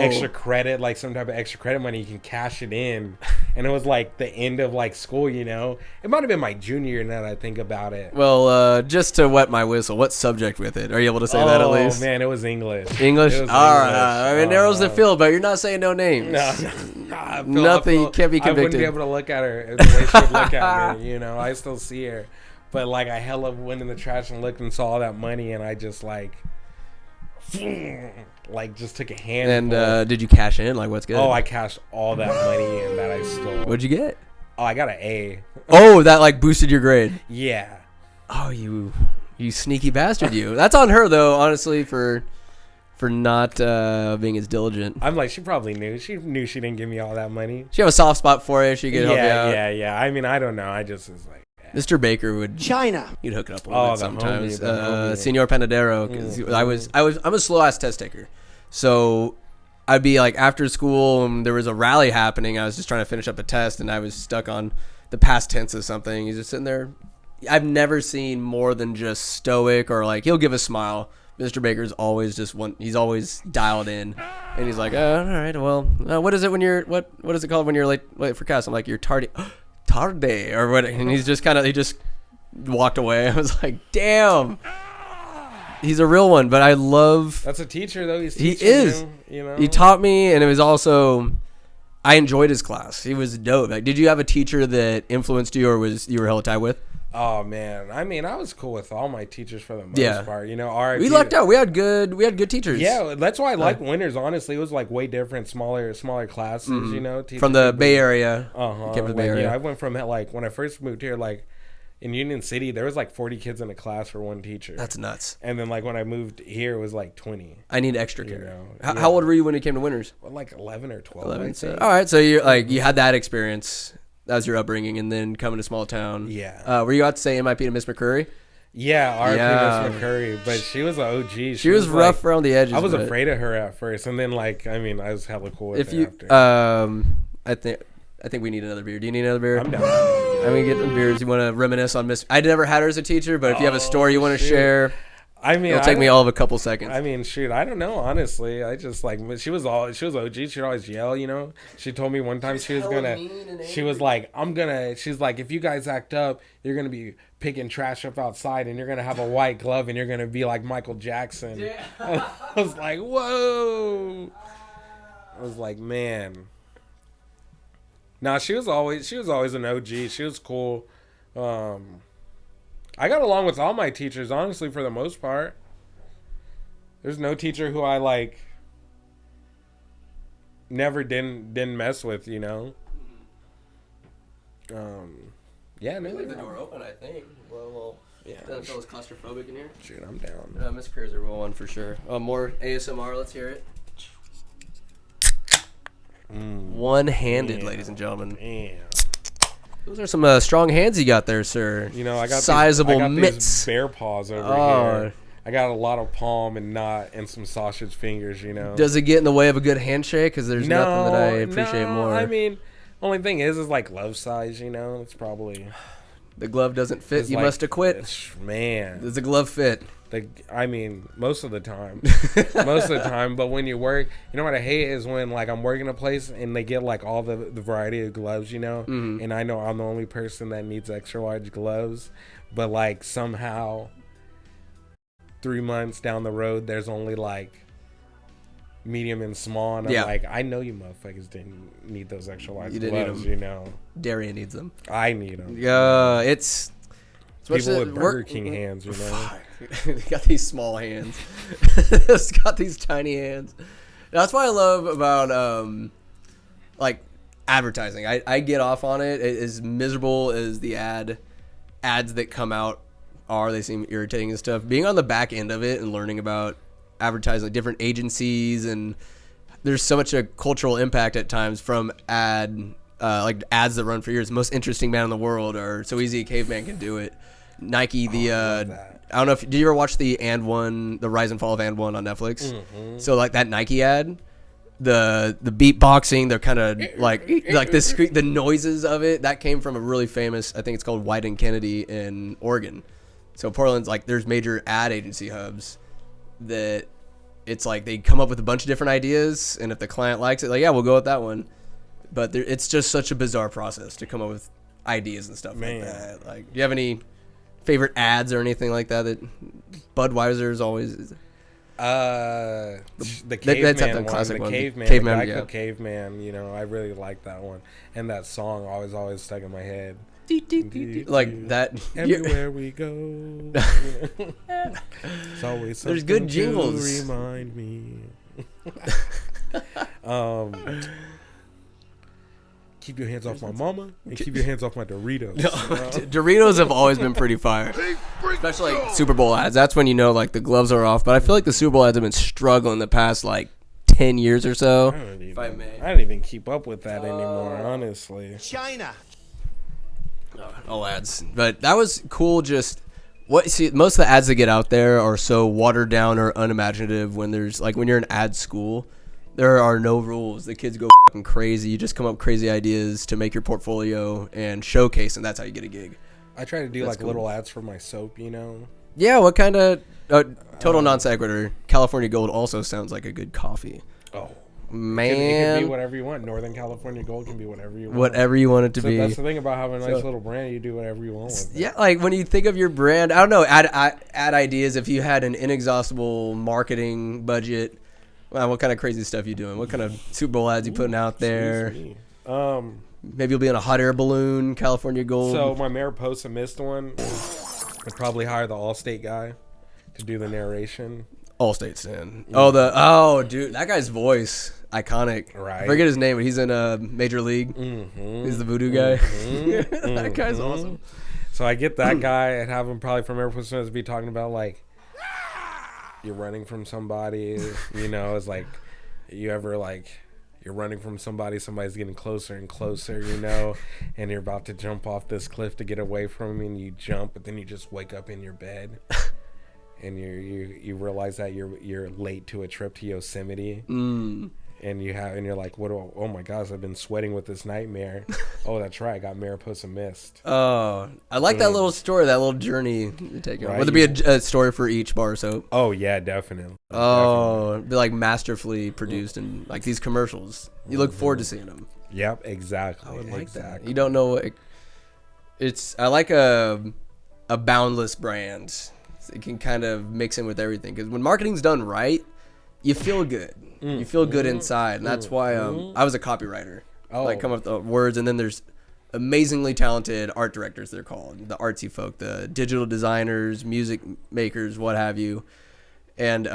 extra credit, like some type of extra credit money. You can cash it in, and it was like the end of like school, you know. It might have been my junior year now that I think about it. Well, just to wet my whistle, what subject with it? Are you able to say that at least? Oh man, it was English. English? All right. I mean, narrows the field, but you're not saying no names. No. Nothing. You can't be I wouldn't convicted. be able to look at her the way she would look at me. You know, I still see her, but like I hella went in the trash and looked and saw all that money, and I just like just took a handful. And did you cash in? Like, what's good? Oh, I cashed all that money in that I stole. What'd you get? Oh, I got an A. Oh, that like boosted your grade. Yeah. Oh, you sneaky bastard! You. That's on her though, honestly, for not being as diligent. I'm like, she probably knew. She knew she didn't give me all that money. She have a soft spot for you. She could help you out. Yeah. I mean, I don't know. I just was like, Mr. Baker would China. You'd hook it up a little bit the sometimes. homie. Senor Panadero, because I'm a slow ass test taker, so I'd be like after school and there was a rally happening. I was just trying to finish up a test and I was stuck on the past tense of something. He's just sitting there. I've never seen more than just stoic or like he'll give a smile. Mr. Baker's always he's always dialed in, and he's like, all right, well, what is it when you're what is it called when you're late for class? I'm like, you're tardy or what? And he just walked away. I was like, damn, he's a real one. But I love that's a teacher though. He is. You know, he taught me, and it was also I enjoyed his class. He was dope. Like, did you have a teacher that influenced you, or you were hella tight with? Oh man, I mean, I was cool with all my teachers for the most part. You know, we lucked out. We had good teachers. Yeah, that's why I like Winters. Honestly, it was like way different, smaller classes. You know, from the Bay Area. Came from the Bay Area. I went from like when I first moved here, like in Union City, there was like 40 kids in a class for one teacher. That's nuts. And then like when I moved here, it was like 20. I need extra care. You know? How old were you when you came to Winters? Well, like 11 or 12. 11. So, all right, so you had that experience. That was your upbringing, and then coming to small town. Yeah. Were you out to say MIP to Miss McCurry? Yeah, RP Miss McCurry, but she was an OG. She was rough around the edges. I was afraid of her at first, and then like I mean, I was hella cool with her after. I think we need another beer. Do you need another beer? I'm down. I mean, get some beers. You want to reminisce on Miss? I never had her as a teacher, but if you have a story you want to share. I mean, it'll take me all of a couple seconds. I mean, shoot, I don't know, honestly. I just like she was OG. She'd always yell, you know. She told me one time she's like, she's like, if you guys act up, you're gonna be picking trash up outside, and you're gonna have a white glove, and you're gonna be like Michael Jackson. Yeah. I was like, whoa. I was like, man. Nah, she was always an OG. She was cool. I got along with all my teachers, honestly, for the most part. There's no teacher who I like never didn't mess with, you know. Yeah, no. Leave the door open, I think. Well, yeah. Doesn't feel as claustrophobic in here. Shoot, I'm down. Miss Pierre's a real one for sure. More ASMR. Let's hear it. One-handed, ladies and gentlemen. Damn. Those are some strong hands you got there, sir. You know, I got sizable mitts. These bear paws over here. I got a lot of palm and knot and some sausage fingers. You know. Does it get in the way of a good handshake? Because there's nothing that I appreciate more. I mean, only thing is like glove size. You know, it's probably the glove doesn't fit. You must have quit. Man, does the glove fit? I mean, most of the time. But when you work, you know what I hate is when like I'm working a place and they get like all the variety of gloves, you know, and I know I'm the only person that needs extra large gloves, but like somehow 3 months down the road there's only like medium and small, and I'm like, I know you motherfuckers didn't need those extra large gloves, you know. Darian needs them. I need them. Yeah, it's people with Burger King hands, you know. Got these small hands. It's got these tiny hands. That's what I love about like advertising. I get off on it. As miserable as the ads that come out are, they seem irritating and stuff. Being on the back end of it and learning about advertising, like different agencies, and there's so much a cultural impact at times from like ads that run for years. The most interesting man in the world, or So Easy a Caveman Can Do It. Nike, I don't know if did you ever watch the Rise and Fall of And One on Netflix? Mm-hmm. So like that Nike ad, the beatboxing, they're kind of like the noises of it, that came from a really famous, I think it's called White and Kennedy in Oregon. So Portland's like, there's major ad agency hubs that it's like they come up with a bunch of different ideas, and if the client likes it, like, yeah, we'll go with that one. But it's just such a bizarre process to come up with ideas and stuff like that. Like, do you have any favorite ads or anything like that Budweiser's always? The That's caveman the one, classic the one. caveman, Caveman, the guy yeah. called Caveman. You know, I really like that one, and that song always stuck in my head. Like that. Everywhere we go, it's always something There's good jingles. to remind me. Keep your hands off my mama and keep your hands off my Doritos. Doritos have always been pretty fire, especially like Super Bowl ads. That's when you know like the gloves are off. But I feel like the Super Bowl ads have been struggling the past like 10 years or so. I don't even keep up with that anymore, honestly. China. All ads, but that was cool. Just most of the ads that get out there are so watered down or unimaginative. When you're in ad school, there are no rules. The kids go fucking crazy. You just come up with crazy ideas to make your portfolio and showcase, and that's how you get a gig. I try to do That's like cool. little ads for my soap, you know. Yeah, what kind of total non sequitur? California Gold also sounds like a good coffee. Oh, Man, it can be whatever you want. Northern California Gold can be whatever you want. whatever you want it to So be. that's the thing about having a nice So- little brand. You do whatever you want with it. Yeah, like when you think of your brand, I don't know, add ideas. If you had an inexhaustible marketing budget, wow, what kind of crazy stuff you doing? What kind of Super Bowl ads you putting out there? Excuse me. Maybe you'll be in a hot air balloon, California Gold. So my Mariposa Mist one, I'd probably hire the Allstate guy to do the narration. Allstate stand. Oh, dude, that guy's voice, iconic. Right. I forget his name, but he's in Major League. Mm-hmm. He's the voodoo guy. That guy's awesome. So I get that guy and have him probably from Mariposa Mist be talking about like you're running from somebody, you know, it's like you ever like you're running from somebody's getting closer and closer, you know, and you're about to jump off this cliff to get away from him, and you jump, but then you just wake up in your bed, and you realize that you're late to a trip to Yosemite, and you're like, oh my gosh, I've been sweating with this nightmare. Oh, that's right, I got Mariposa Mist. Oh, I like that little story, that little journey you're taking. Right. Would there be a story for each bar soap? Oh yeah, definitely. Oh, it'd be like masterfully produced and like these commercials. You look forward to seeing them. Yep, exactly. I would like exactly. that. You don't know what I like a boundless brand. So it can kind of mix in with everything because when marketing's done right, you feel good. You feel good inside, and that's why I was a copywriter. Oh. Like come up with the words, and then there's amazingly talented art directors. They're called the artsy folk, the digital designers, music makers, what have you, and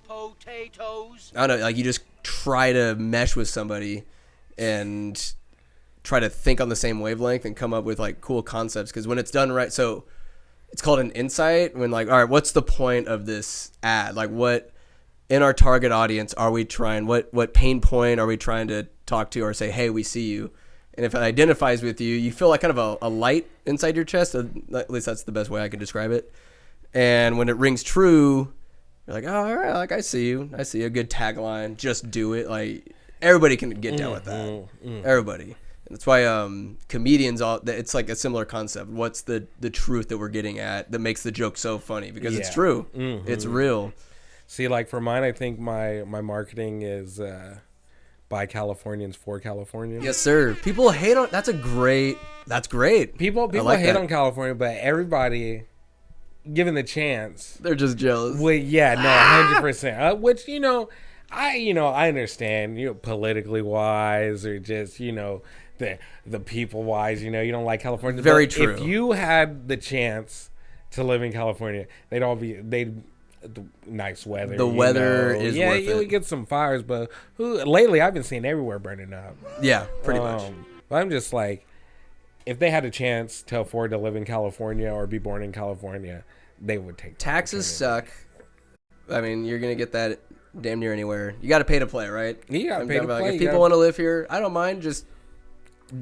Potatoes. I don't know, like you just try to mesh with somebody and try to think on the same wavelength and come up with like cool concepts because when it's done right, so it's called an insight when like, all right, what's the point of this ad? Like what in our target audience are we trying, what pain point are we trying to talk to or say, hey, we see you? And if it identifies with you, you feel like kind of a light inside your chest. At least that's the best way I could describe it. And when it rings true, you're like, oh, all right, like I see you. I see a good tagline. Just do it. Like everybody can get down with that. Everybody. And that's why comedians, it's like a similar concept. What's the truth that we're getting at that makes the joke so funny? Because it's true. It's real. See, like for mine, I think my marketing is by Californians for Californians. Yes, sir. People hate on. That's great. People like hate that. on California, but everybody, given the chance, They're just jealous. well, yeah, no, 100%. Which you know, I understand, you know, politically wise or just you know the people wise. You know, you don't like California. Very But true. If you had the chance to live in California, they'd the nice weather. The weather is yeah, worth you it. would get some fires, but lately I've been seeing everywhere burning up. Yeah, pretty much. But I'm just like, if they had a chance to afford to live in California or be born in California, they would take the Taxes opportunity. suck. I mean, you're gonna get that damn near anywhere. You got to pay to play, right? You gotta I'm pay to talking about, play. If You people gotta- want to live here, I don't mind. Just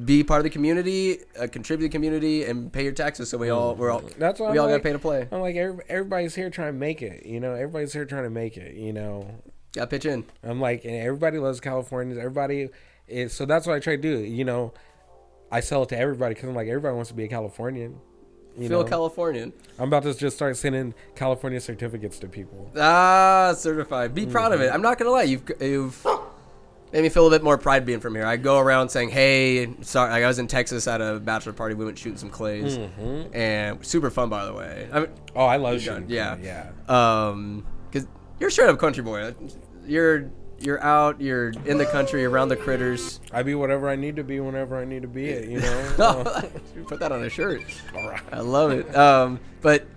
be part of the community, contribute to the community, and pay your taxes. So we all That's what we I'm all got like, to pay to play. I'm like, everybody's here trying to make it. You know, everybody's here trying to make it. You know, Got to pitch in. I'm like, and everybody loves Californians. Everybody is. So that's what I try to do. You know, I sell it to everybody because I'm like, everybody wants to be a Californian. You Feel know? Californian. I'm about to just start sending California certificates to people. Certified. Be proud of it. I'm not gonna lie. You've made me feel a bit more pride being from here. I go around saying, "Hey, sorry." Like I was in Texas at a bachelor party. We went shooting some clays, and super fun, by the way. I mean, Oh, I love shooting. yeah. Yeah. Because You're straight up country boy. You're out. You're in the country, around the critters. I be whatever I need to be whenever I need to be it. You know. You put that on a shirt. All right. I love it. But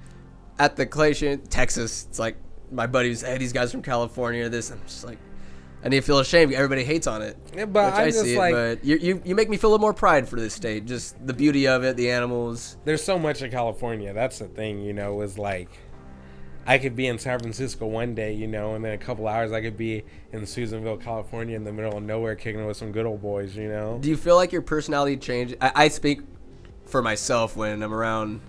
at the clay shed, Texas, it's like my buddies. Hey, these guys from California. This. I'm just like, I need to feel ashamed. Everybody hates on it. Yeah, but I just like. But you make me feel a little more pride for this state. Just the beauty of it, the animals. There's so much in California. That's the thing, you know. Is like, I could be in San Francisco one day, you know, and then a couple hours I could be in Susanville, California, in the middle of nowhere, kicking it with some good old boys, you know. Do you feel like your personality changed? I speak for myself when I'm around.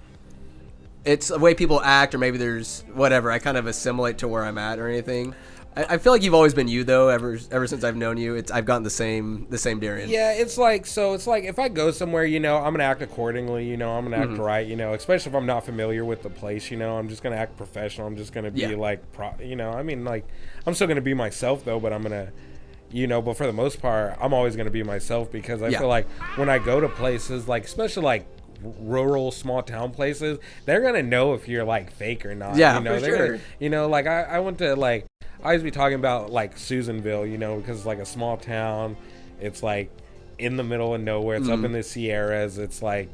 It's the way people act, or maybe there's whatever. I kind of assimilate to where I'm at, or anything. I feel like you've always been you, though. Ever since I've known you, I've gotten the same Darian. Yeah, it's like if I go somewhere, you know, I'm gonna act accordingly. You know, I'm gonna act right. You know, especially if I'm not familiar with the place. You know, I'm just gonna act professional. I'm just gonna be you know, I mean, like, I'm still gonna be myself though, but I'm gonna, you know, but for the most part, I'm always gonna be myself because I feel like when I go to places, like especially like rural small town places, they're gonna know if you're like fake or not. Yeah, you know, for sure. You know, like I went to like. I always be talking about like Susanville, you know, because it's like a small town. It's like in the middle of nowhere. It's up in the Sierras. It's like,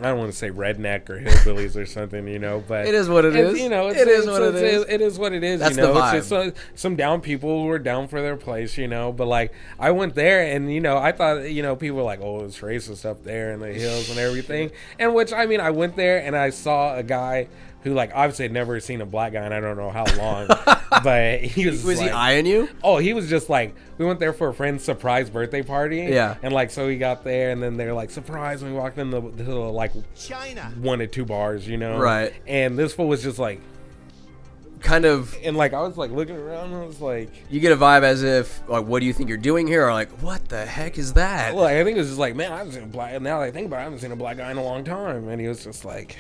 I don't want to say redneck or hillbillies or something, you know, but it is what it is. You know, it is what it is. It is what it is. That's you know, the vibe. It's just some down people who are down for their place, you know. But like, I went there, and you know, I thought, you know, people were like, "Oh, it's racist up there in the hills and everything," and which I mean, I went there and I saw a guy who, like, obviously had never seen a black guy, and I don't know how long, but he was Was like, he eyeing you? Oh, he was just like, we went there for a friend's surprise birthday party. Yeah. And like, so we got there, and then they're like, surprise, and we walked in the like China. 1 or 2 bars, you know? Right. And this fool was just like, kind of, and like, I was like looking around, and I was like, you get a vibe as if, like, what do you think you're doing here? Or like, what the heck is that? well, I think it was just like, man, I haven't seen a black, now that I think about it, I haven't seen a black guy in a long time. And he was just like,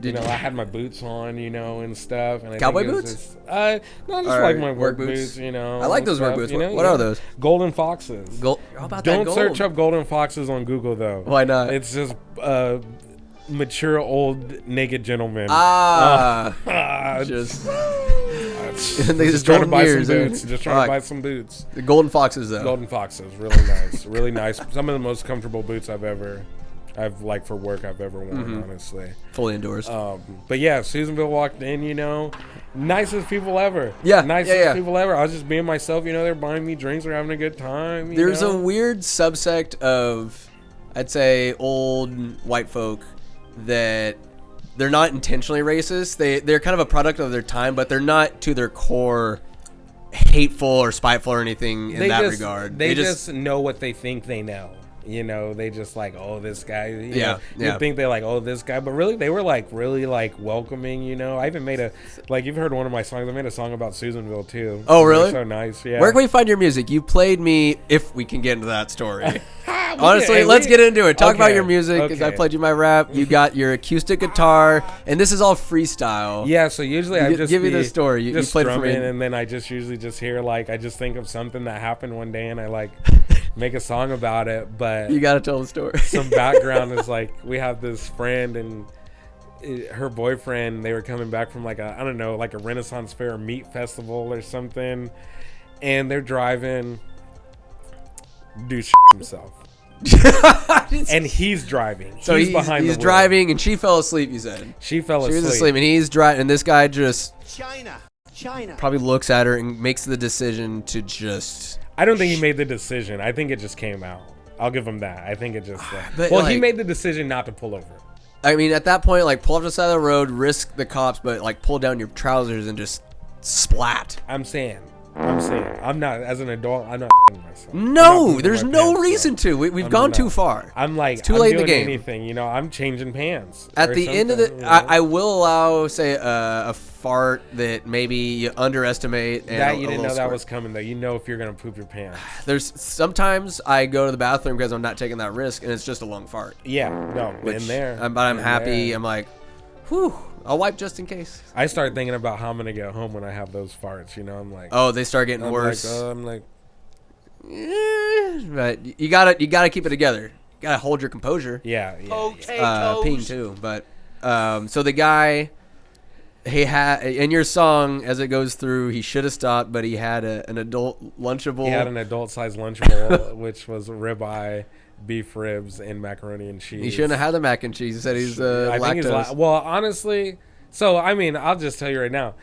you know, I had my boots on, you know, and stuff. And I Cowboy think it was boots? Just, no, just like my work boots, you know. I like those work stuff, boots. You know? What are those? Golden foxes. How about that Don't gold? search up golden foxes on Google, though. Why not? It's just mature old naked gentlemen. Just just trying to buy some boots. Just trying to buy some boots. The golden foxes, though. Golden foxes, really nice, really nice. Some of the most comfortable boots I've like for work I've ever worn, honestly. Fully endorsed. But yeah, Susanville walked in, you know, nicest people ever. Yeah, nicest people ever. I was just being myself, you know. They're buying me drinks, they're having a good time. There's a a weird subsect of, I'd say, old white folk that they're not intentionally racist. They're kind of a product of their time, but they're not to their core hateful or spiteful or anything in that regard. They just know what they think they know. You know, they just like, oh, this guy. You think they're like, oh, this guy, but really, they were like really like welcoming. You know, I even made you've heard one of my songs. I made a song about Susanville too. Oh, really? So nice. Yeah. Where can we find your music? You played me. If we can get into that story. Honestly, let's get into it. Talk about your music. Because I played you my rap. You got your acoustic guitar, and this is all freestyle. Yeah. So usually I just give me the story. You played it for me, and then I just usually just hear like I just think of something that happened one day, and I like make a song about it. But you got to tell the story. Some background is like we have this friend and her boyfriend. They were coming back from like a Renaissance fair or meat festival or something, and they're driving. Dude himself. And he's driving. So he's behind. He's driving, and she fell asleep. You said she fell asleep. She was asleep, and he's driving. And this guy just China probably looks at her and makes the decision to just. I don't think he made the decision. I think it just came out. I'll give him that. I think it just. He made the decision not to pull over. I mean, at that point, like pull up to the side of the road, risk the cops, but like pull down your trousers and just splat. I'm saying. I'm not, as an adult, I'm not myself. No, there's no reason to. We've gone too far. I'm like, it's too late in the game. Anything, you know, I'm changing pants. At the end of the, you know? I will allow, say, a fart that maybe you underestimate. And that you didn't know that was coming, though. You know if you're going to poop your pants. There's sometimes I go to the bathroom because I'm not taking that risk, and it's just a long fart. Yeah, no, in there. But I'm happy. There. I'm like, whew. I'll wipe just in case. I start thinking about how I'm gonna get home when I have those farts. You know, I'm like, oh, they start getting worse. I'm like, but you gotta keep it together. You gotta hold your composure. Yeah. Peeing too, but so the guy, he had in your song as it goes through. He should have stopped, but he had an adult Lunchable. He had an adult-sized Lunchable, which was ribeye, beef ribs, and macaroni and cheese. He shouldn't have had the mac and cheese. He said he's lactose. Well, honestly, so I mean, I'll just tell you right now,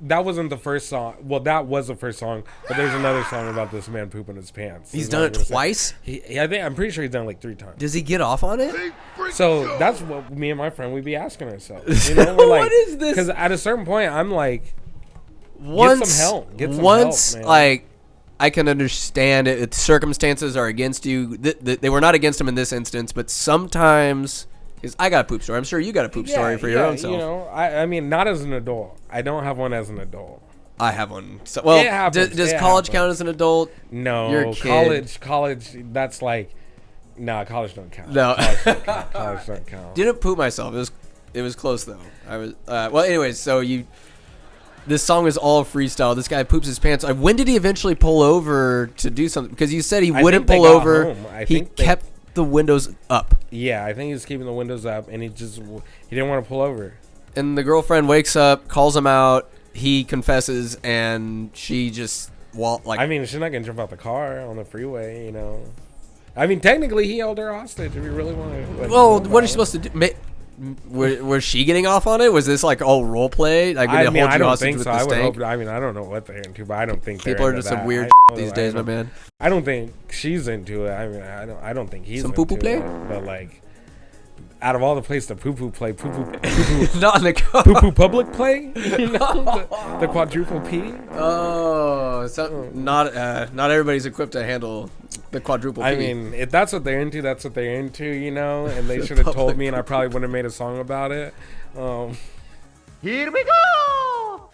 that wasn't the first song. Well, that was the first song, but there's another song about this man pooping his pants. He's done it twice? I'm pretty sure he's done it like 3 times. Does he get off on it? So that's what me and my friend would be asking ourselves. You know, we're like, what is this? Because at a certain point, I'm like, Get some help, man. like, I can understand it. If circumstances are against you. They were not against him in this instance, but sometimes... Because I got a poop story. I'm sure you got a poop story for your own self. You know, I mean, not as an adult. I don't have one as an adult. I have one. So, well, does college count as an adult? No, You're a kid. college. That's like, college don't count. No, college don't count. Didn't poop myself. It was close though. I was well. Anyways, so this song is all freestyle. This guy poops his pants. When did he eventually pull over to do something? Because you said he wouldn't pull over. He kept the windows up. Yeah, I think he was keeping the windows up, and he didn't want to pull over. And the girlfriend wakes up, calls him out. He confesses, and she just I mean, she's not gonna jump out the car on the freeway, you know. I mean, technically, he held her hostage if he really wanted. Like, well, what is she supposed to do? Was she getting off on it? Was this like all role play? Like, I mean, I don't think so. I would hope. I mean, I don't know what they're into, but I don't think people are just some weird these days, my man. I don't think she's into it. I mean, I don't think he's some into poo-poo play. It, but like, out of all the places to poo-poo play, not in the car. Poo-poo public play, you know, the quadruple P. Oh, so not everybody's equipped to handle the quadruple P. I mean, if that's what they're into, that's what they're into, you know. And they should have told me, and I probably wouldn't have made a song about it. Here we go!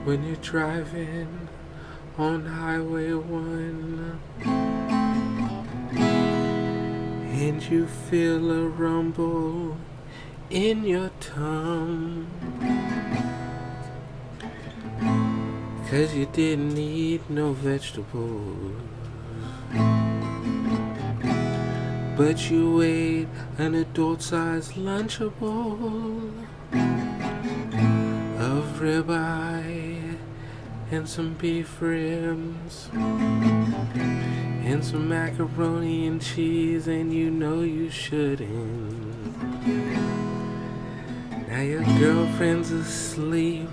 When you're driving on Highway 1 and you feel a rumble in your tongue 'cause you didn't eat no vegetables, but you ate an adult-sized Lunchable of ribeye and some beef ribs and some macaroni and cheese, and you know you shouldn't. Now your girlfriend's asleep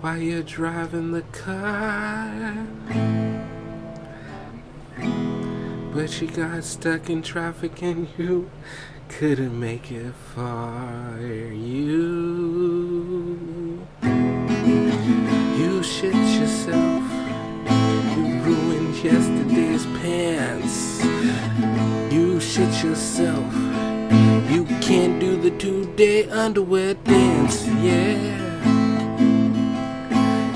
while you're driving the car, but she got stuck in traffic and you couldn't make it far. You shit yourself. You ruined yesterday's pants. You shit yourself. You can't do the 2-day underwear dance. Yeah,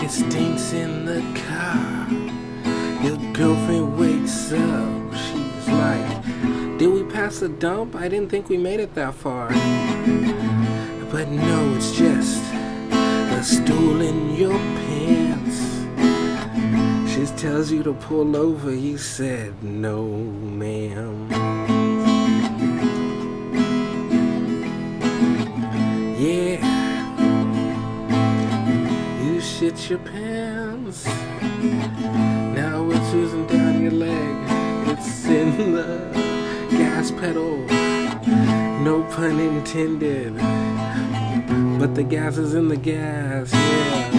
it stinks in the car. Your girlfriend wakes up. She's like, did we pass a dump? I didn't think we made it that far. But no, it's just a stool in your pants. She tells you to pull over. You said no, ma'am. Yeah, you shit your pants. Now it's oozing down your leg. It's in the gas pedal, no pun intended, but the gas is in the gas, yeah.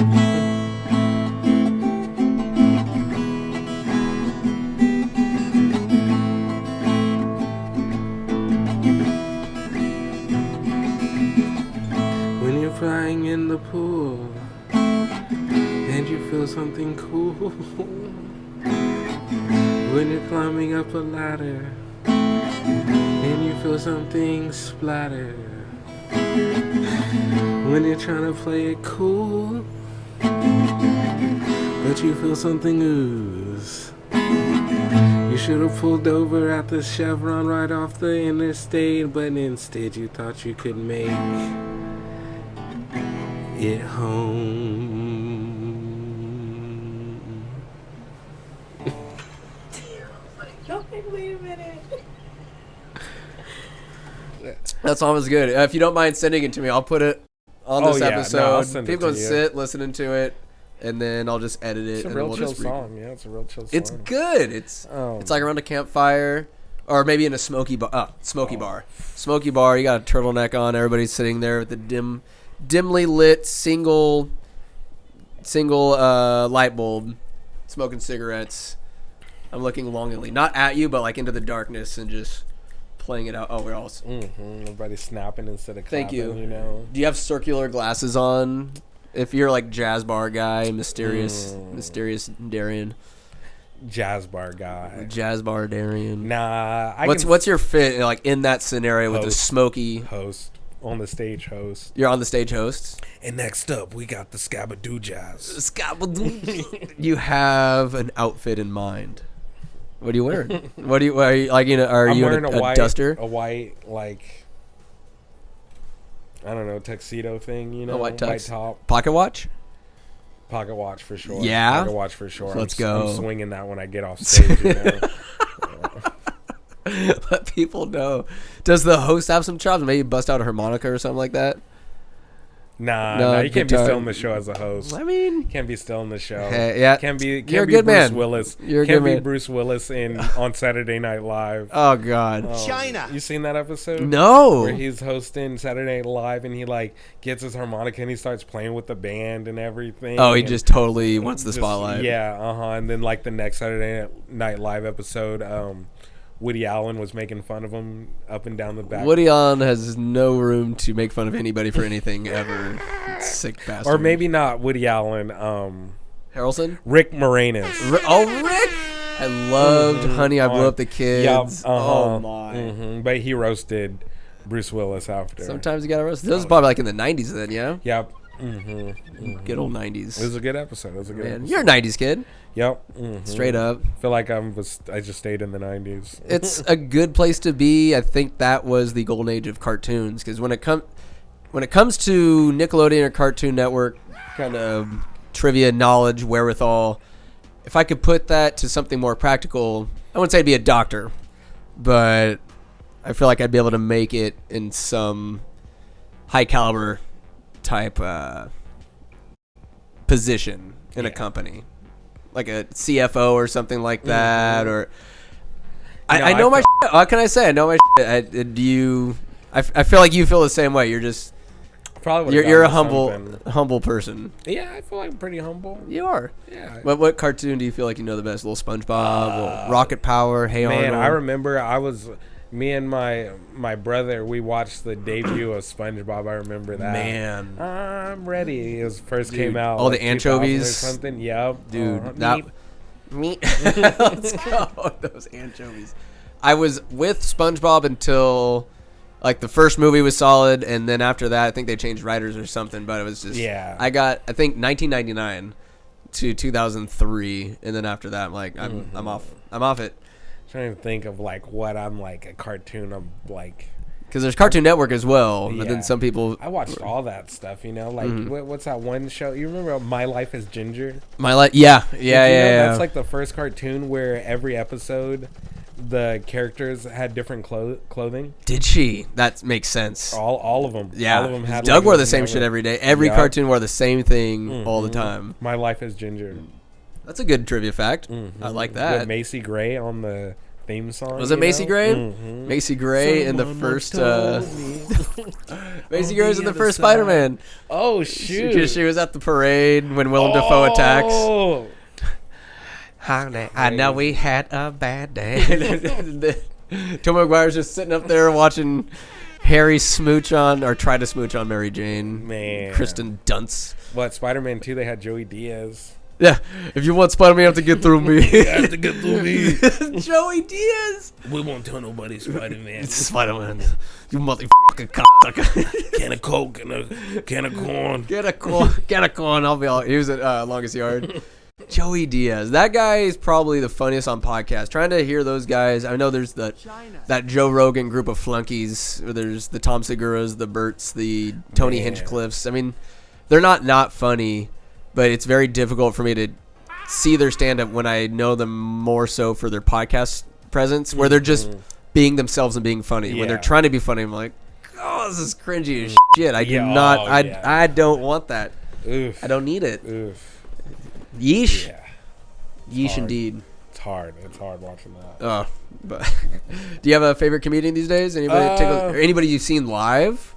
When you're flying in the pool and you feel something cool, when you're climbing up a ladder and you feel something splatter, when you're trying to play it cool, but you feel something ooze. You should have pulled over at the Chevron right off the interstate, but instead you thought you could make it home. Wait a minute. That song was good. If you don't mind sending it to me, I'll put it on this No, episode. I'll send it People to can you. sit listening to it, and then I'll just edit it. It's a and real we'll chill just song. Yeah, it's a real chill song. It's good. It's like around a campfire, or maybe in a smoky bar. Smoky bar. You got a turtleneck on. Everybody's sitting there with the dimly lit single light bulb, smoking cigarettes. I'm looking longingly, not at you, but like into the darkness, and just playing it out. Oh, we're all. Everybody's snapping instead of clapping. Thank you. You know. Do you have circular glasses on? If you're like jazz bar guy, mysterious Darian. Jazz bar guy. Jazz bar Darian. Nah. What's your fit like in that scenario with the Host. smoky host on the stage host? You're on the stage host. And next up, we got the Scabadoo Jazz. You have an outfit in mind. What are you wearing? Are you like are I'm you wearing in a white duster? A white like I don't know, tuxedo thing, you know, A white tux? top, Pocket watch? pocket watch for sure. Yeah? Pocket watch for sure. Let's go. I'm swinging that when I get off stage, you know. Let people know. Does the host have some chops? Maybe bust out a harmonica or something like that? Nah, you can't be guitar. still in the show as a host. I mean, Can't be still in the show. yeah. Can't be You're a be good Bruce man. Willis. You're a can't good be man. Bruce Willis on Saturday Night Live. Oh God. China. You seen that episode? No. Where he's hosting Saturday Night Live and he like gets his harmonica and he starts playing with the band and everything. Oh, he and just totally wants the just- spotlight. Yeah, And then like the next Saturday Night Live episode, Woody Allen was making fun of him up and down the back. Woody Allen has no room to make fun of anybody for anything ever. Sick bastard. Or maybe not Woody Allen. Harrelson? Rick Moranis. Rick! I loved Honey, I Blew Up the Kids. Oh my. But he roasted Bruce Willis after. Sometimes you gotta roast. This was probably like in the 90s then, yeah? Yep. Good old 90s. It was a good episode. Man, you're a 90s kid. Yep. Straight up. I feel like I just stayed in the 90s. It's a good place to be. I think that was the golden age of cartoons, because when it comes to Nickelodeon or Cartoon Network kind of trivia, knowledge, wherewithal, if I could put that to something more practical, I wouldn't say I'd be a doctor, but I feel like I'd be able to make it in some high caliber type position in a company, like a CFO or something like that. Or I know my shit. What can I say? I know my shit. I feel like you feel the same way. You're just Probably you're a something. humble person. Yeah, I feel like I'm pretty humble. You are. Yeah. What cartoon do you feel like you know the best? Little SpongeBob, Little Rocket Power, Hey Man, Arnold. I remember me and my brother, we watched the debut of SpongeBob. I remember that. Man. I'm ready. It was first came out. all the like, 2000 anchovies. or something. Yep. Dude, Meat. Let's go. Those anchovies. I was with SpongeBob until like the first movie was solid, and then after that, I think they changed writers or something. But it was just I think 1999 to 2003, and then after that, I'm like I'm off it. Trying to think of like what I'm like a cartoon. I'm like. Because there's Cartoon Network as well, but Yeah. then some people. I watched all that stuff, you know. Like, what's that one show? You remember My Life as Ginger? My life, yeah. Did you know That's like the first cartoon where every episode, the characters had different clothing. Did she? That makes sense. All of them. Yeah. All of them had. Doug like, wore the same shit every day. Every Yeah. cartoon wore the same thing all the time. My Life as Ginger. That's a good trivia fact. I like that. With Macy Gray on the theme song. Was it Macy Gray? Mm-hmm. Macy Gray in the first. Macy Gray's in the first Spider-Man. Oh shoot! She was at the parade when Willem Dafoe attacks. Oh. I know we had a bad day. Tom McGuire's just sitting up there watching Harry smooch on or try to smooch on Mary Jane. Man. Kristen Dunst. What, Spider-Man 2, they had Joey Diaz. Yeah, if you want Spider-Man, you have to get through me. You have to get through me. Joey Diaz. We won't tell nobody Spider-Man. Spider-Man. You motherfucking cocksucker. Can of Coke and a can of corn. Get a corn. I'll be all. He was at Longest Yard. Joey Diaz. That guy is probably the funniest on podcasts. Trying to hear those guys. I know there's that Joe Rogan group of flunkies. There's the Tom Segura's, the Berts, the Tony Hinchcliffes. I mean, they're not funny, but it's very difficult for me to see their stand-up when I know them more so for their podcast presence, where they're just being themselves and being funny. When they're trying to be funny, I'm like, oh, this is cringy as shit. I do not. I don't want that. Oof. I don't need it. Oof. Yeesh. Yeah. Yeesh indeed. It's hard. It's hard watching that. Oh, but do you have a favorite comedian these days? Anybody you've seen live?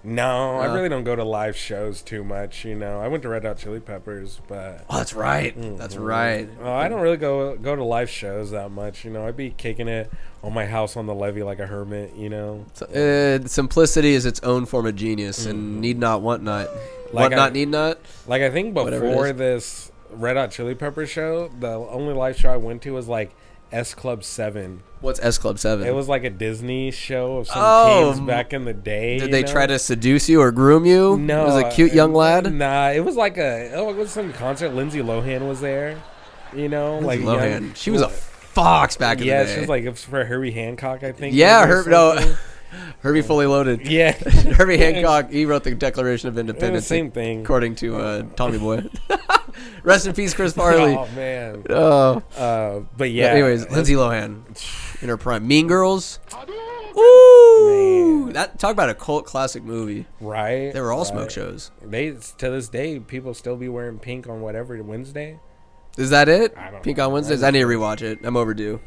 No, I really don't go to live shows too much. I went to Red Hot Chili Peppers, but that's right. That's right. I don't really go to live shows that much. I'd be kicking it on my house on the levee like a hermit. Simplicity is its own form of genius, and need not, want not. Need not. Like, I think before this Red Hot Chili Pepper show, the only live show I went to was like S Club 7. What's S Club 7? It was like a Disney show of some teens back in the day. Did they try to seduce you or groom you? No. It was a cute young lad? Nah, it was like it was some concert. Lindsay Lohan was there. Lindsay Lohan. She was a fox back in the day. Yeah, she was like, it was for Herbie Hancock, I think. Yeah, Herbie Fully Loaded. Yeah. Herbie Hancock, he wrote the Declaration of Independence. Same thing. According to Tommy Boy. Rest in peace, Chris Farley. Oh, man. But yeah. Anyways, Lindsay Lohan in her prime. Mean Girls. Ooh. Man. Talk about a cult classic movie. Right. They were all smoke shows. To this day, people still be wearing pink on whatever Wednesday. Is that it? I don't Pink know. on Wednesdays? I need to rewatch it. I'm overdue.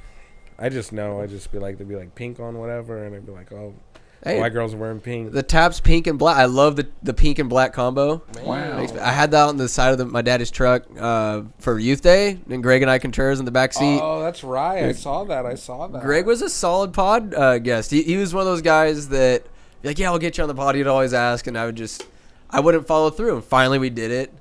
I just know. I'd be like pink on whatever, and I'd be like, oh, hey, white girls are wearing pink. The Taps pink and black. I love the pink and black combo. Wow. I had that on the side of my daddy's truck for Youth Day, and Greg and I Contreras in the back seat. Oh, that's right. I saw that. Greg was a solid pod guest. He was one of those guys that, like, yeah, I'll get you on the pod. He'd always ask, and I wouldn't follow through. And finally, we did it.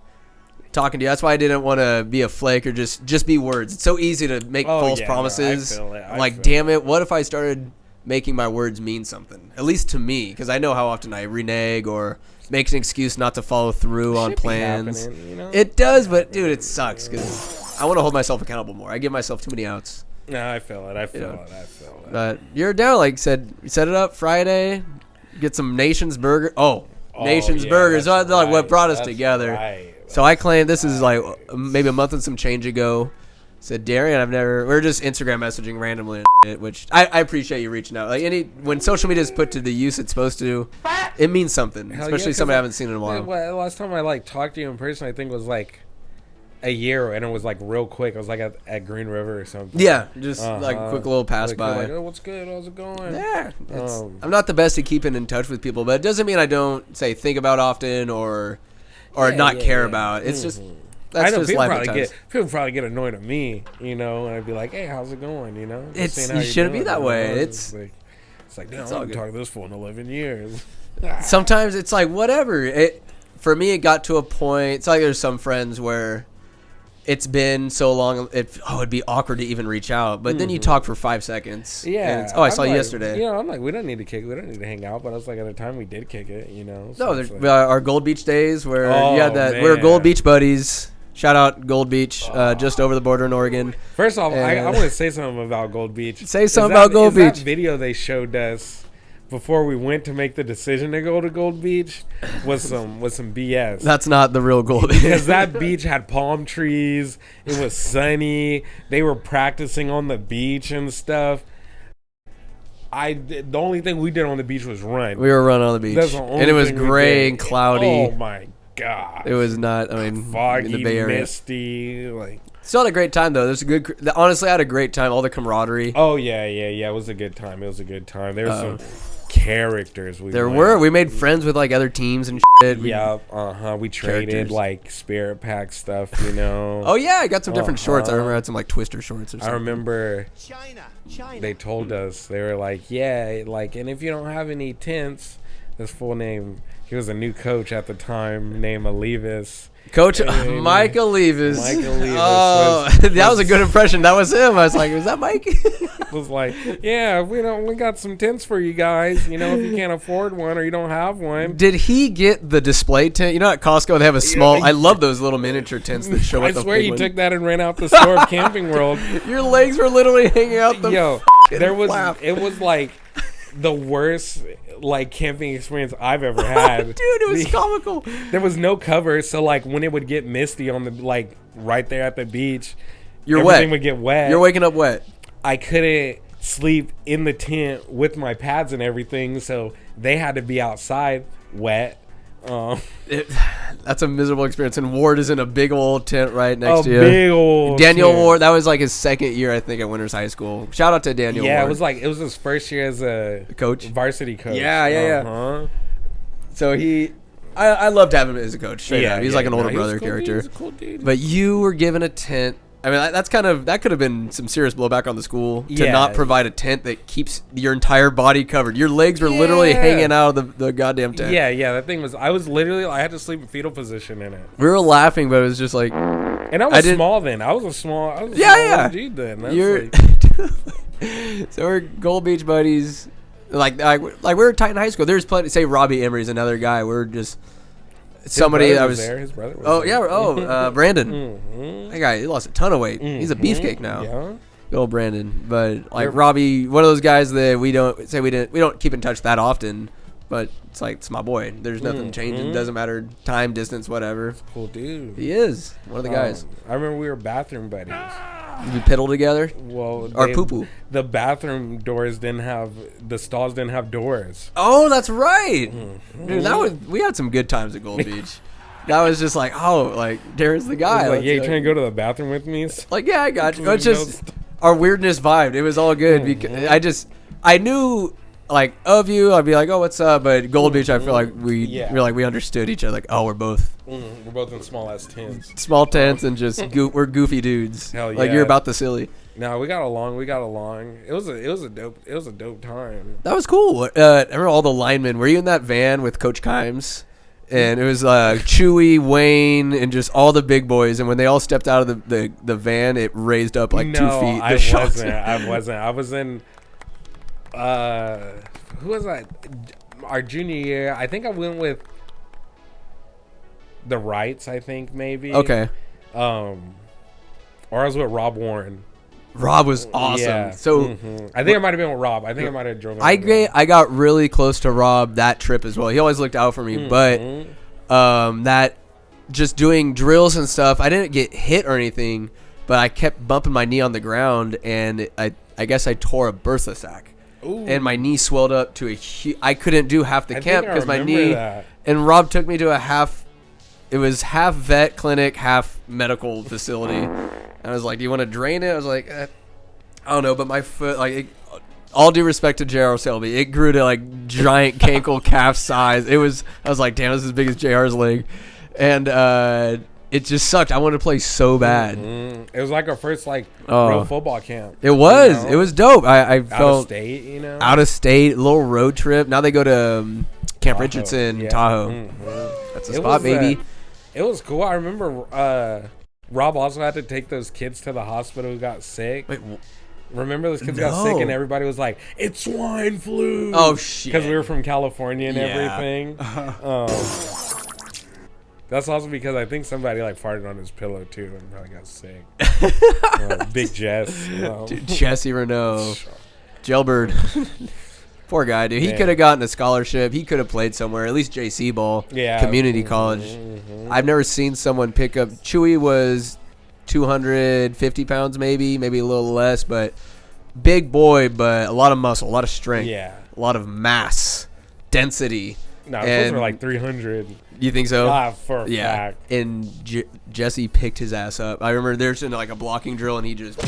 Talking to you. That's why I didn't want to be a flake or just be words. It's so easy to make false promises. No, I feel damn it, what if I started making my words mean something? At least to me, because I know how often I renege or make an excuse not to follow through on plans. It does, but dude, it sucks because I want to hold myself accountable more. I give myself too many outs. No, I feel it. I feel it. But you're down, like said, set it up Friday, get some Nation's Burger. Nation's Burgers. That's like what brought us together. Right. So I claim this is like maybe a month and some change ago. Said Darian, we're just Instagram messaging randomly and shit, which I appreciate you reaching out. Like when social media is put to the use it's supposed to, it means something. Especially somebody I haven't seen in a while. The last time I talked to you in person, I think was like a year, and it was like real quick. I was like at Green River or something. Yeah, just like a quick little pass by. Like, oh, what's good? How's it going? Yeah, I'm not the best at keeping in touch with people, but it doesn't mean I don't think about often or not care about. It's just that's I know just people probably get annoyed at me, and I'd be like, hey, how's it going? You shouldn't be that way. It's like damn, I've been talking to this for 11 years. Sometimes it's like whatever. For me, it got to a point. It's like there's some friends where it's been so long, it'd be awkward to even reach out. But then you talk for 5 seconds. Yeah. I saw you yesterday. I'm like, we don't need to kick it. We don't need to hang out. But I was like, at the time we did kick it, So no, our Gold Beach days where you had that. We're Gold Beach buddies. Shout out Gold Beach, just over the border in Oregon. First off, I want to say something about Gold Beach. Say something about Gold Beach. That video they showed us before we went to make the decision to go to Gold Beach was some BS. That's not the real Gold Beach. Because that beach had palm trees. It was sunny. They were practicing on the beach and stuff. The only thing we did on the beach was run. We were running on the beach. And it was gray and cloudy. Oh my God. It was not, foggy, in the Bay Area. Misty, Still had a great time though. Honestly, I had a great time. All the camaraderie. Oh yeah. It was a good time. There was some characters. We made friends with other teams and shit. We traded spirit pack stuff. Oh yeah, I got some different shorts. I remember I had some Twister shorts or something. I remember China. They told us, they were like, yeah, and if you don't have any tents, His full name. He was a new coach at the time named Alevis. Coach Mike Alevis. Mike Alevis. Oh, that was a good impression. That was him. I was like, was that Mike? Was like, yeah, we got some tents for you guys. You know, if you can't afford one or you don't have one. Did he get the display tent? You know, at Costco they have a small. I love those little miniature tents that show. I swear he took that and ran out the store of Camping World. Your legs were literally hanging out the. Yo, it was like the worst like camping experience I've ever had. Dude, it was comical. There was no cover, so like when it would get misty on the like right there at the beach, everything would get wet. You're waking up wet. I couldn't sleep in the tent with my pads and everything, so they had to be outside wet. That's a miserable experience. And Ward is in a big old tent right next to you. Big old Daniel tent. Ward. That was like his second year, I think, at Winters High School. Shout out to Daniel. Yeah, Ward. it was his first year as a coach, varsity coach. Yeah. So I loved having him as a coach. Straight up. He's like an older brother character. He's a cool dude. But you were given a tent. I mean, that could have been some serious blowback on the school to not provide a tent that keeps your entire body covered. Your legs were literally hanging out of the goddamn tent. Yeah, that thing was. I had to sleep in fetal position in it. We were laughing, but it was just like. And I was small then. I was a small dude then. So we're Gold Beach buddies. Like we were tight in high school. There's plenty. Say Robbie Emery's another guy. We're just. Somebody that was there. His brother was there. Brandon. Mm-hmm. That guy, he lost a ton of weight. He's a beefcake now. Yeah. Good old Brandon. But like Robbie, one of those guys that we don't keep in touch that often, but it's like it's my boy. There's nothing changing. Doesn't matter time, distance, whatever. Cool dude. He is one of the guys. I remember we were bathroom buddies. We piddle together. Well, or poo poo. The bathroom doors the stalls didn't have doors. Oh, that's right. Dude, we had some good times at Gold Beach. That was just like, Darren's the guy. Like, you trying to go to the bathroom with me? Like, yeah, I got you. It's just our weirdness vibed. It was all good because I knew. Like of you, I'd be like, "Oh, what's up?" But Gold Beach, I feel like we understood each other. Like, oh, we're both in small ass tents, and just we're goofy dudes. Hell yeah! Like you're about the silly. No, we got along. It was a dope time. That was cool. I remember all the linemen. Were you in that van with Coach Kimes? And it was Chewy, Wayne, and just all the big boys. And when they all stepped out of the van, it raised up like 2 feet. I wasn't. I was in. Who was I? Our junior year, I think I went with the Wrights. I think maybe. Okay. Or I was with Rob Warren. Rob was awesome. Yeah. So I think I might have been with Rob. I think I might have driven. I got really close to Rob that trip as well. He always looked out for me, but that just doing drills and stuff, I didn't get hit or anything, but I kept bumping my knee on the ground, and I guess I tore a bursa sac. Ooh. And my knee swelled up to I couldn't do half the camp because my knee. That. And Rob took me to it was half vet clinic, half medical facility. And I was like, "Do you want to drain it?" I was like, I don't know, but my foot, all due respect to J.R. Selby, it grew to like giant cankle calf size. I was like, damn, this is as big as JR's leg, and it just sucked. I wanted to play so bad. It was like our first real football camp. It was. It was dope. I felt out of state, out of state, little road trip. Now they go to Camp Richardson, Tahoe. That's a spot, baby. It was cool. I remember Rob also had to take those kids to the hospital who got sick. Wait, remember those kids got sick and everybody was like, "It's swine flu." Oh shit! Because we were from California and everything. That's also because I think somebody farted on his pillow too and probably got sick. Big Jess. Dude, Jesse Renault. Jailbird. Poor guy, dude. He could have gotten a scholarship. He could have played somewhere, at least JC ball. Yeah. Community college. I've never seen someone pick up. Chewy was 250 pounds maybe a little less, but big boy, but a lot of muscle, a lot of strength. Yeah. A lot of mass, density. No, those were 300. You think so? For a fact. And Jesse picked his ass up. I remember there's in a blocking drill, and he just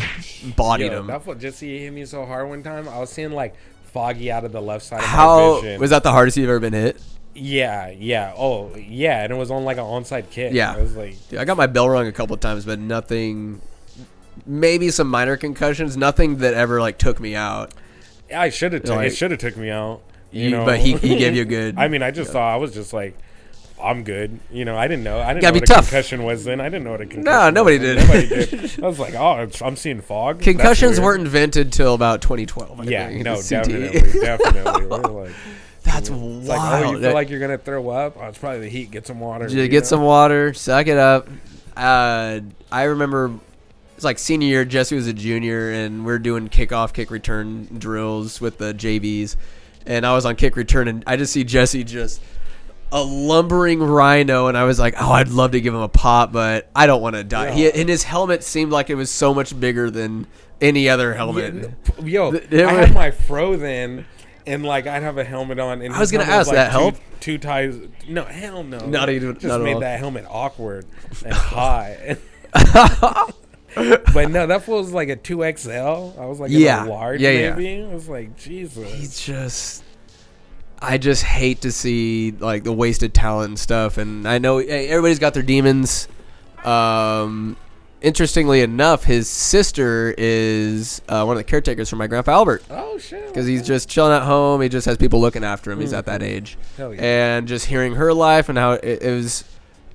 bodied him. That foot Jesse hit me so hard one time. I was seeing foggy out of the left side of my vision. Was that the hardest you've ever been hit? Yeah. Oh, yeah. And it was on an onside kick. Yeah. I was dude, I got my bell rung a couple of times, but nothing. Maybe some minor concussions. Nothing that ever took me out. Yeah, it should have took me out. You know, but he gave you a good. I mean, I just thought I was just like, I'm good. You know, I didn't know. I didn't Gotta know be what a tough. concussion was then. I didn't know what a concussion. No, nobody was. did. Nobody did. I was like, oh, I'm seeing fog. Concussions weren't invented till about 2012. I think, No, the CTE. definitely. We're like, That's wild. wild. Like, oh, you feel like you're gonna throw up? Oh, it's probably the heat. Get some water. Get some water. Suck it up. I remember it's like senior year. Jesse was a junior, and we're doing kickoff, kick return drills with the JVs. And I was on kick return, and I just see Jesse just a lumbering rhino, and I was like, oh, I'd love to give him a pop, but I don't want to die. Yeah. And his helmet seemed like it was so much bigger than any other helmet. I had my fro then, and like I'd have a helmet on. And I was gonna helmet ask, that help? Two ties. No, hell no. Not even. Just not at made all. that helmet awkward and high. But no, that was like a 2XL. I was like a large, maybe. I was like, Jesus. I just hate to see like the wasted talent and stuff. And I know everybody's got their demons. Interestingly enough, his sister is one of the caretakers for my grandpa Albert. Oh shit! Because he's just chilling at home. He just has people looking after him. He's at that age. Hell yeah. And just hearing her life and how it was.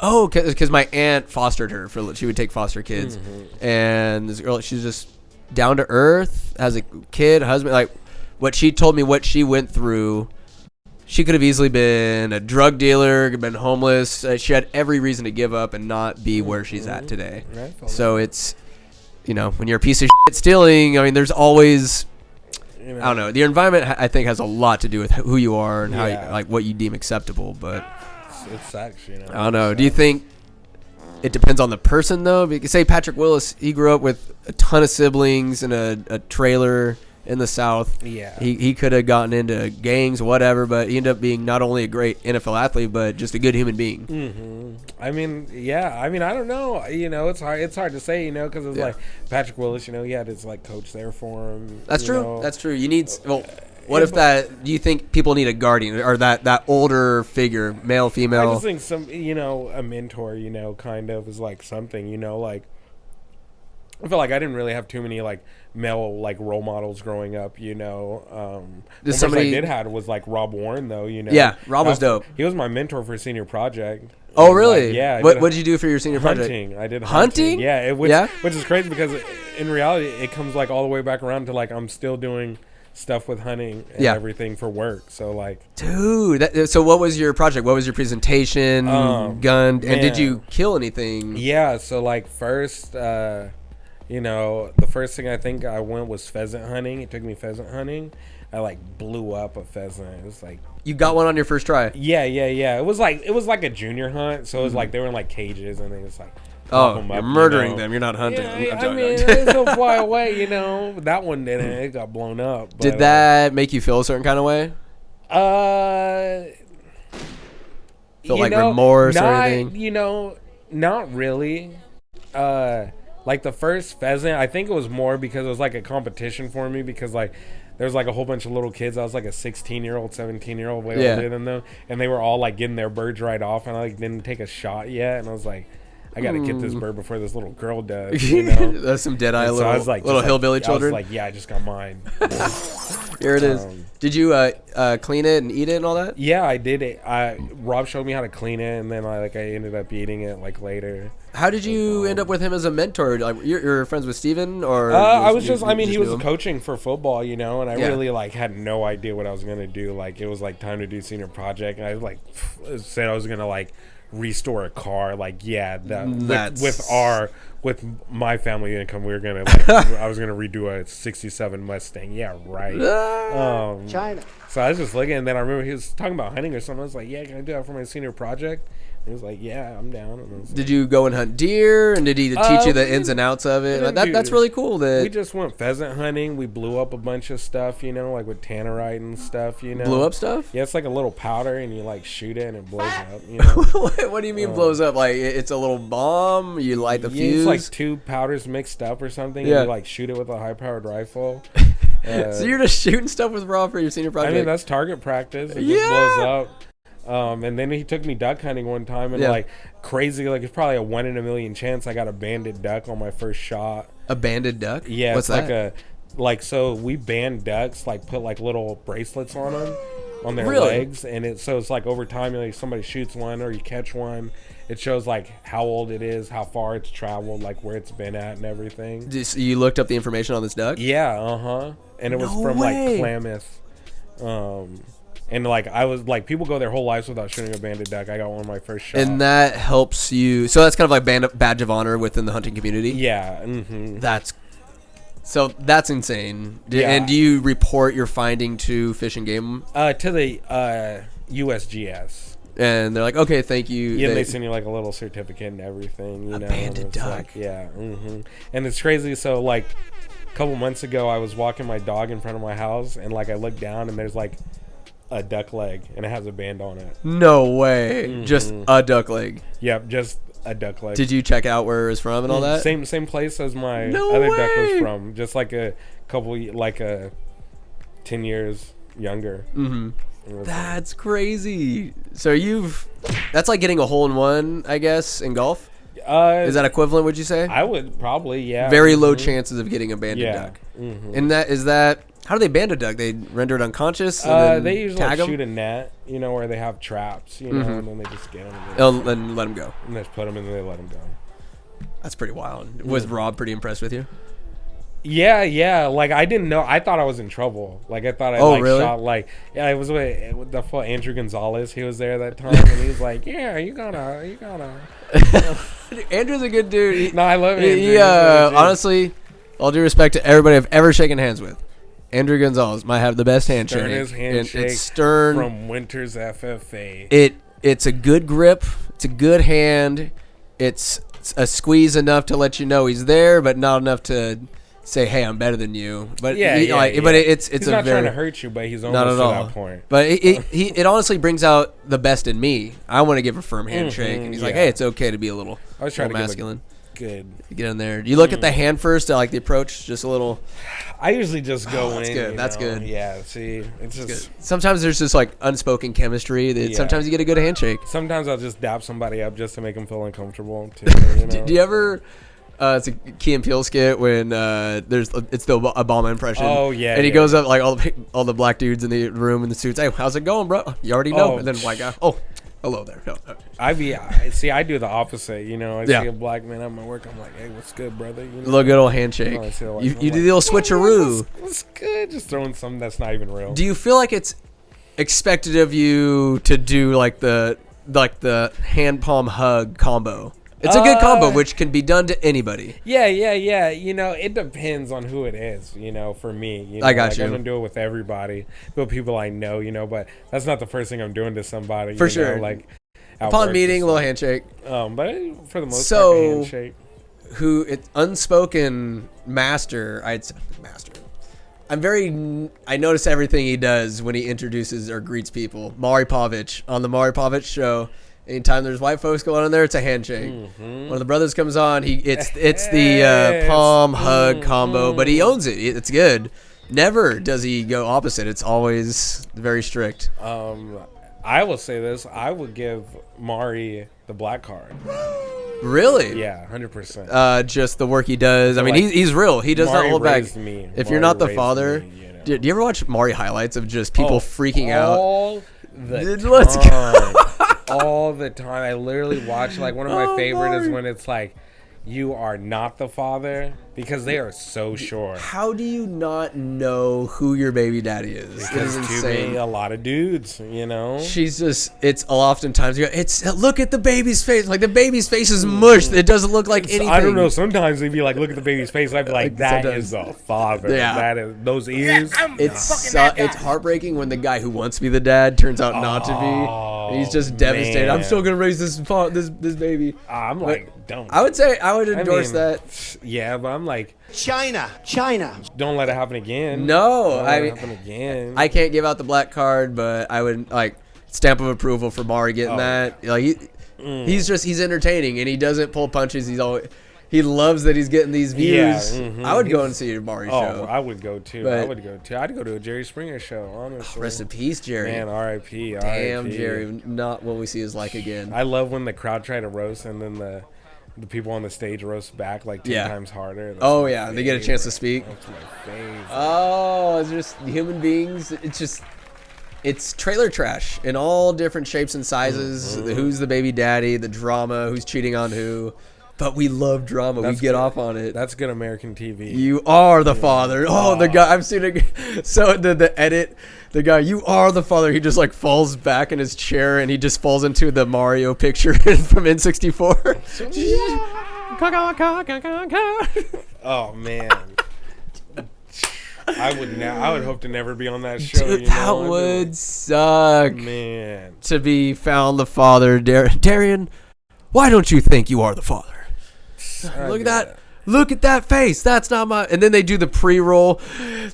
Oh, because my aunt fostered her she would take foster kids, and this girl, she's just down to earth, has a kid, husband. Like what she told me, what she went through. She could have easily been a drug dealer, been homeless. She had every reason to give up and not be where she's at today. So it's, when you're a piece of shit stealing, I mean, there's always, I don't know. The environment, I think, has a lot to do with who you are and how, like, what you deem acceptable. But it sucks, I don't know. Do you think it depends on the person, though? Because say Patrick Willis, he grew up with a ton of siblings and a trailer in the South. Yeah. He could have gotten into gangs, whatever, but he ended up being not only a great NFL athlete, but just a good human being. Mm-hmm. I mean, I don't know. It's hard to say, because it's like Patrick Willis, he had his like coach there for him. That's true. That's true. You need, what if do you think people need a guardian or that older figure, male, female? I just think some, a mentor, kind of is like something, like, I feel like I didn't really have too many like male like role models growing up, One person I did have was like Rob Warren, though, Yeah, Rob was dope. He was my mentor for senior project. Oh, really? Like, yeah. What did you do for your senior project? I did hunting. Yeah, which is crazy because in reality it comes like all the way back around to like I'm still doing stuff with hunting and everything for work. So like, dude, so what was your project? What was your presentation? Gun, and did you kill anything? Yeah. So like first. The first thing I think I went was pheasant hunting. It took me pheasant hunting. I like blew up a pheasant. It was like you got one on your first try. Yeah. It was like a junior hunt. So it was like they were in like cages and they was like you're murdering them. You're not hunting. Yeah, I mean, it's so far away. That one didn't. It got blown up. But, did that make you feel a certain kind of way? Feel like remorse or anything? Not really. Like the first pheasant, I think it was more because it was like a competition for me because like there was like a whole bunch of little kids. I was like a 16-year-old, 17-year-old, way older than them, and they were all like getting their birds right off, and I like didn't take a shot yet, and I was like, I gotta get this bird before this little girl does. That's some dead eye little, I was like, little hillbilly children. I was like, I just got mine. Here it is. Did you clean it and eat it and all that? Yeah, I did it. Rob showed me how to clean it, and then I ended up eating it like later. How did you end up with him as a mentor? Like you're friends with Steven or? He was coaching for football, and I really like had no idea what I was gonna do. Like it was like time to do senior project, and I like said I was gonna like restore a car. Like with my family income, we were gonna like I was gonna redo a '67 Mustang. Yeah, right. China. So I was just looking, and then I remember he was talking about hunting or something. I was like, yeah, can I do that for my senior project? He was like, yeah, I'm down. And did you go and hunt deer? And did he teach you the ins and outs of it? That's really cool. We just went pheasant hunting. We blew up a bunch of stuff, like with tannerite and stuff, Blew up stuff? Yeah, it's like a little powder, and you like shoot it, and it blows up, What do you mean blows up? Like it's a little bomb? You light the fuse? It's like two powders mixed up or something, and you like shoot it with a high-powered rifle. So you're just shooting stuff with Rob for your senior project? I mean, that's target practice. It just blows up. And then he took me duck hunting one time, and like crazy, like it's probably a 1 in a million chance I got a banded duck on my first shot. A banded duck? Yeah, what's it's that? so we band ducks, like put like little bracelets on them, on their legs, and it's like over time, like somebody shoots one or you catch one, it shows like how old it is, how far it's traveled, like where it's been at and everything. You looked up the information on this duck? Yeah, and it was from like Klamath. And like I was like, people go their whole lives without shooting a banded duck. I got one of my first shots. And that helps you. So that's kind of like badge of honor within the hunting community. Yeah. That's insane. And do you report your finding to Fish and Game? To the USGS. And they're like, okay, thank you. Yeah, they send you like a little certificate and everything. You know, banded duck. Like, yeah. And it's crazy. So like a couple months ago, I was walking my dog in front of my house, and like I looked down, and there's like a duck leg, and it has a band on it. No way. Just a duck leg. Yep, just a duck leg. Did you check out where it was from and all that? Same place as my other duck was from. Just like a couple, like 10 years younger. That's crazy. So that's like getting a hole in one, I guess, in golf. Is that equivalent? Would you say? I would probably, yeah. Very low chances of getting a banded duck. And is that? How do they band a duck? They render it unconscious. And then they usually tag shoot a net, you know, where they have traps, you know, and then they just get them and let them go. And they just put them in and they let them go. That's pretty wild. Was Rob pretty impressed with you? Yeah. Like I didn't know. I thought I was in trouble. Like I thought I really? shot like I was with the full Andrew Gonzalez. He was there that time, and he was like, "Yeah, you gotta." Andrew's a good dude. No, I love Andrew. Yeah, honestly, all due respect to everybody I've ever shaken hands with, Andrew Gonzalez might have the best handshake. Sternest handshake. It's stern from Winters FFA. It's a good grip. It's a good hand. It's a squeeze enough to let you know he's there, but not enough to say, "Hey, I'm better than you." But but it's he's not trying to hurt you, but he's almost not at to all. that point. But it honestly brings out the best in me. I want to give a firm handshake, and he's like, "Hey, it's okay to be a little masculine." Good. Get in there. Do you look at the hand first? I like the approach, just a little. I usually just go in. Good. That's good. Yeah. See, it's just good. Sometimes there's just like unspoken chemistry. Sometimes you get a good handshake. Sometimes I'll just dap somebody up just to make them feel uncomfortable too. You know? Do you ever? It's a Key and Peele skit when it's the Obama impression. Oh yeah. And he goes up like all the black dudes in the room in the suits. Hey, how's it going, bro? You already know. And then white guy. Oh, hello there. No. I do the opposite. You know, I see a black man at my work. I'm like, hey, what's good, brother? You know? Little good old handshake. You do the little switcheroo. What's good? Just throwing something that's not even real. Do you feel like it's expected of you to do like the hand palm hug combo? It's a good combo, which can be done to anybody. Yeah. You know, it depends on who it is, you know, for me. You know, I got you. I'm going to do it with everybody, but people I know, you know, but that's not the first thing I'm doing to somebody. For sure. Know, like, upon meeting, a little handshake. But for the most part, a handshake. It's unspoken master. I notice everything he does when he introduces or greets people. Maury Povich on the Maury Povich show. Anytime there's white folks going on there, it's a handshake. One of the brothers comes on, it's the palm hug combo, but he owns it. It's good. Never does he go opposite. It's always very strict. I will say this: I would give Maury the black card. Really? Yeah, 100%. Just the work he does. I mean, he's real. He does not hold back. If you're not the father, do you ever watch Maury highlights of just people freaking out? All the time. Let's go. All the time. I literally watch, like, one of my favorite is when it's like, you are not the father, because they are so sure. How do you not know who your baby daddy is? Because to me, a lot of dudes, you know. It's oftentimes look at the baby's face. Like, the baby's face is mush. It doesn't look like anything. I don't know. Sometimes they'd be like, look at the baby's face. I'd be like, that is a father. Yeah. That is those ears. It's heartbreaking when the guy who wants to be the dad turns out not to be. He's just devastated. Man. I'm still gonna raise this baby. I'm like, don't. I would endorse that. Yeah, but I'm like, China. Don't let it happen again. No, I can't give out the black card, but I would like stamp of approval for Maury getting that. Like he's entertaining and he doesn't pull punches. He loves that he's getting these views. Yeah, I would go and see a Maury show. I would go too. I'd go to a Jerry Springer show, honestly. Rest in peace, Jerry. Man, R.I.P. Damn, Jerry. Not what we see is like again. I love when the crowd try to roast and then the people on the stage roast back like 10 times harder. That's they get a chance to speak. That's my favorite. Oh, it's just human beings. It's just it's trailer trash in all different shapes and sizes. Who's the baby daddy, the drama, who's cheating on who. But we love drama. We get off on it. That's good American TV. You are the father. Oh, the guy. I've seen it. So the edit, the guy, you are the father. He just like falls back in his chair and he just falls into the Mario picture from N64. Oh, man. I would hope to never be on that show. Dude, that would suck. Man. To be found the father. Darian, why don't you think you are the father? Look at that. Look at that face. That's not my. And then they do the pre-roll.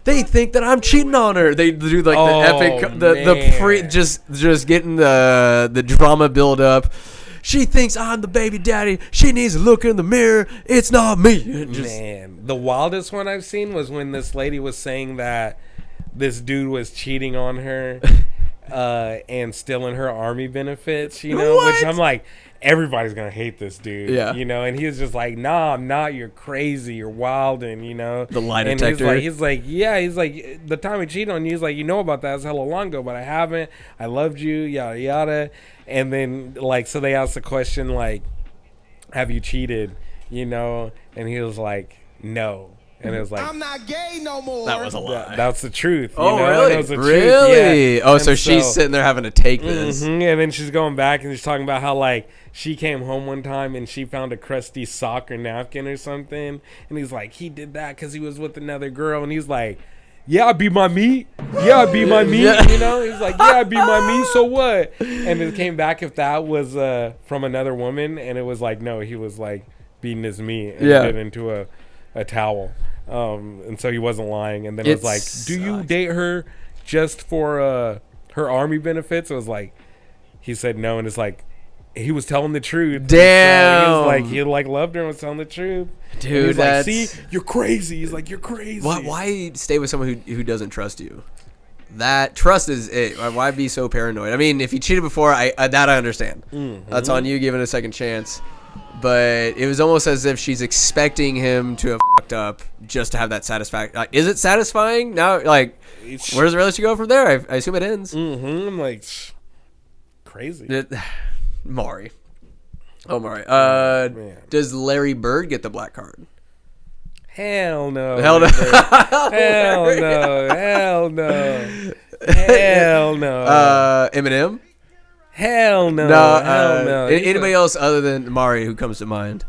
They think that I'm cheating on her. They do like the epic, the pre, just getting the drama build up. She thinks I'm the baby daddy. She needs to look in the mirror. It's not me. Man, the wildest one I've seen was when this lady was saying that this dude was cheating on her and stealing her army benefits, you know, which I'm like, everybody's going to hate this dude, you know, and he was just like, nah, I'm not, you're crazy, you're wilding, you know. The lie detector. He's like, the time I cheated on you, he's like, you know about that, it's hella long ago, but I haven't, I loved you, yada, yada. And then, like, so they asked the question, like, have you cheated, you know, and he was like, no. And it was like, I'm not gay no more. That was a lie. That's the truth. Oh, you know? really? That was the really? Truth. Yeah. Oh, so she's sitting there having to take this. And then she's going back and she's talking about how, like, she came home one time and she found a crusty sock or napkin or something. And he's like, he did that because he was with another girl. And he's like, yeah, I beat my meat. Yeah, I beat my meat. You know, he's like, yeah, I beat my meat. So what? And it came back if that was from another woman. And it was like, no, he was like beating his meat and put it into a towel. And so he wasn't lying. And then it was like, do you date her just for her army benefits? It was like, he said no. And it's like, he was telling the truth. Damn. So he was like, he like loved her and was telling the truth. Dude, he's that's... like, see, you're crazy. He's like, you're crazy. Why stay with someone who doesn't trust you? That trust is it. Why be so paranoid? I mean, if you cheated before, I understand. That's on you giving a second chance. But it was almost as if she's expecting him to have fucked up just to have that satisfaction. Like, is it satisfying? Now, like, where does the relationship go from there? I assume it ends. I'm like, crazy. Maury. Oh, Maury. Does Larry Bird get the black card? Hell no. Hell no. Hell no. Hell no. Hell no. Eminem? Hell no. Hell no. Anybody else other than Maury who comes to mind?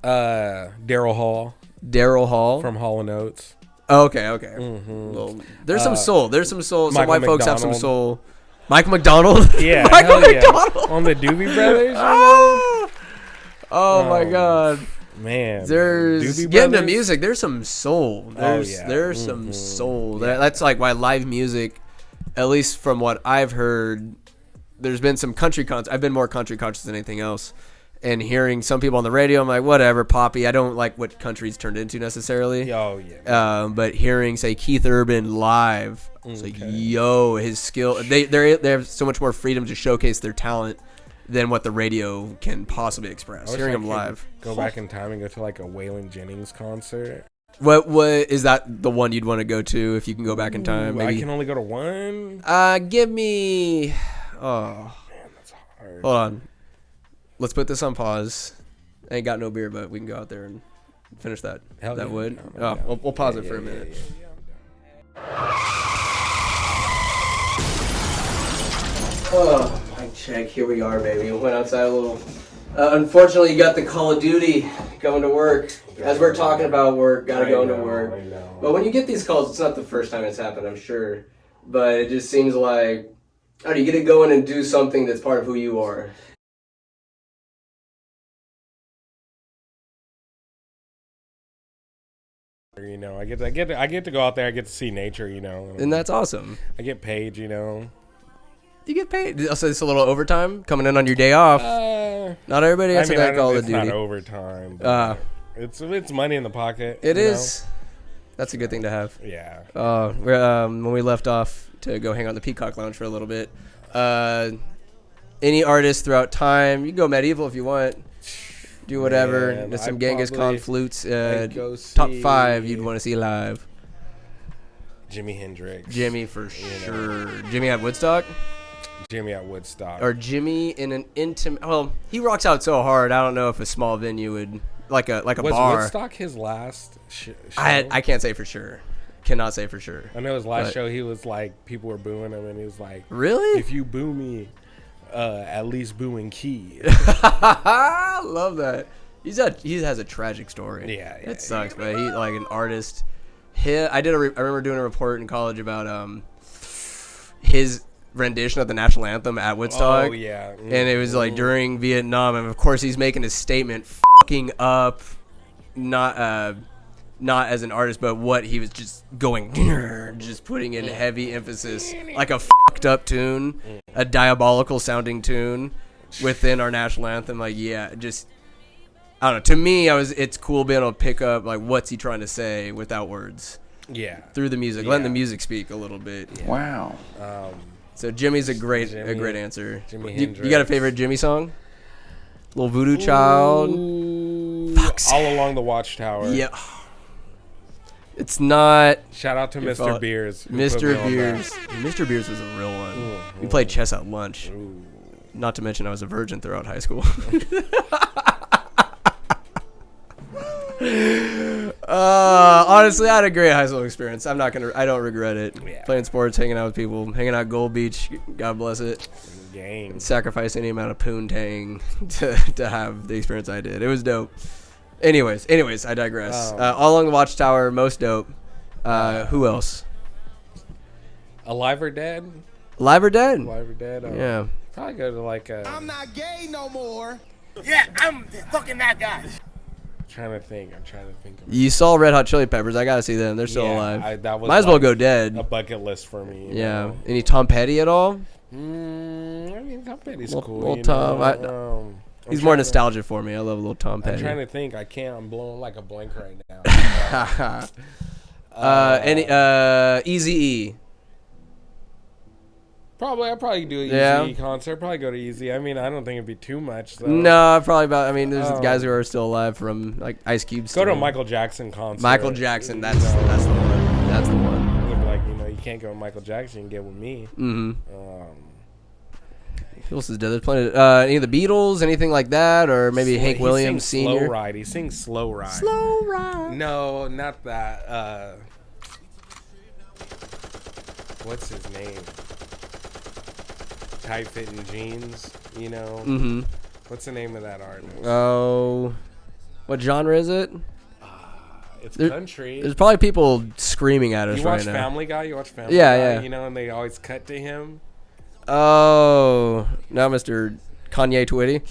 Daryl Hall. Daryl Hall? From Hall & Oates. Oh, okay. Well, there's some soul. There's some soul. Some white folks have some soul. Michael McDonald? Yeah. Michael McDonald. Yeah. On the Doobie Brothers? Oh my God. Man. There's getting to music. There's some soul. There's some soul. That's like why live music, at least from what I've heard, there's been some country I've been more country conscious than anything else. And hearing some people on the radio, I'm like, whatever, poppy. I don't like what country's turned into necessarily. Oh, yeah. But hearing, say, Keith Urban live, it's like, yo, his skill. They have so much more freedom to showcase their talent than what the radio can possibly express. Hearing him live. Go back in time and go to like a Waylon Jennings concert. What is that the one you'd want to go to if you can go back in time? Maybe? I can only go to one. Give me. Oh, man, that's hard. Hold on. Let's put this on pause. I ain't got no beer, but we can go out there and finish that. Hell that yeah. would. No, we'll pause it for a minute. Oh, mic check. Here we are, baby. We went outside a little. Unfortunately, you got the Call of Duty going to work. As we're talking about work, gotta go into work. But when you get these calls, it's not the first time it's happened, I'm sure. But it just seems like, you get to go in and do something that's part of who you are. You know, I get to go out there. I get to see nature. You know, and that's awesome. I get paid. You know, you get paid. So it's a little overtime coming in on your day off. Not everybody gets that Call of Duty. It's not overtime. But it's money in the pocket. It is. That's a good thing to have. Yeah. When we left off to go hang out in the Peacock Lounge for a little bit, any artist throughout time, you can go medieval if you want. Do whatever. Man, There's some Genghis Khan flutes. Go top 5 you'd want to see live. Jimi Hendrix. Jimmy for sure. Jimmy at Woodstock? Jimmy at Woodstock. Or Jimmy in an intimate... Well, he rocks out so hard, I don't know if a small venue would... Like a was bar. Was Woodstock his last show? I can't say for sure. Cannot say for sure. I know his last show, he was like... People were booing him, and he was like... Really? If you boo me, at least booing Key. I love that. He has a tragic story. Yeah. It sucks, but he like an artist... I remember doing a report in college about his rendition of the national anthem at Woodstock. Oh yeah, and it was like during Vietnam, and of course he's making his statement, fucking up, not as an artist, but what he was just going, just putting in heavy emphasis, like a fucked up tune, a diabolical sounding tune within our national anthem. Like just. I don't know. To me, it's cool being able to pick up like what's he trying to say without words. Yeah. Through the music, letting the music speak a little bit. Yeah. Wow. So Jimmy's a great answer. Jimi you got a favorite Jimmy song? Little Voodoo Child. All Along the Watchtower. Yeah. It's not. Shout out to Mr. Beers. Mr. Beers. Mr. Beers was a real one. We played chess at lunch. Ooh. Not to mention I was a virgin throughout high school. Honestly, I had a great high school experience. I don't regret it. Yeah. Playing sports, hanging out with people, hanging out at Gold Beach. God bless it. Gang. Sacrifice any amount of poontang to have the experience I did. It was dope. Anyways, I digress. All Along the Watchtower, most dope. Who else? Alive or Dead? Alive or Dead? Alive or Dead. Yeah. Probably go to like a. I'm not gay no more. Yeah, I'm fucking that guy. I'm trying to think. Of You saw Red Hot Chili Peppers. I gotta see them. They're still alive. That was Might as well go dead. A bucket list for me. You Yeah. know? Any Tom Petty at all? I mean, Tom Petty's cool. Little Tom. He's more nostalgic for me. I love a little Tom Petty. I'm trying to think. I'm blowing like a blank right now. Any Eazy-E. I'd probably do an Easy concert. Probably go to Easy. I mean, I don't think it'd be too much. Though. No, probably about. I mean, there's guys who are still alive from like Ice Cube. Go to a Michael Jackson concert. Michael Jackson. That's the one. That's the one. You'd be like, you can't go with Michael Jackson and get with me. Mm-hmm. Who else is dead? There's plenty. Any of the Beatles, anything like that, or maybe Hank Williams Sr. Slow Ride. He sings Slow Ride. Slow Ride. No, not that. What's his name? Tight fitting jeans. Mm-hmm. What's the name of that artist? Oh, what genre is it? It's country. There's probably people screaming at us right now. You watch Family Guy? Yeah. And they always cut to him. Oh, now Mr. Kanye Twitty.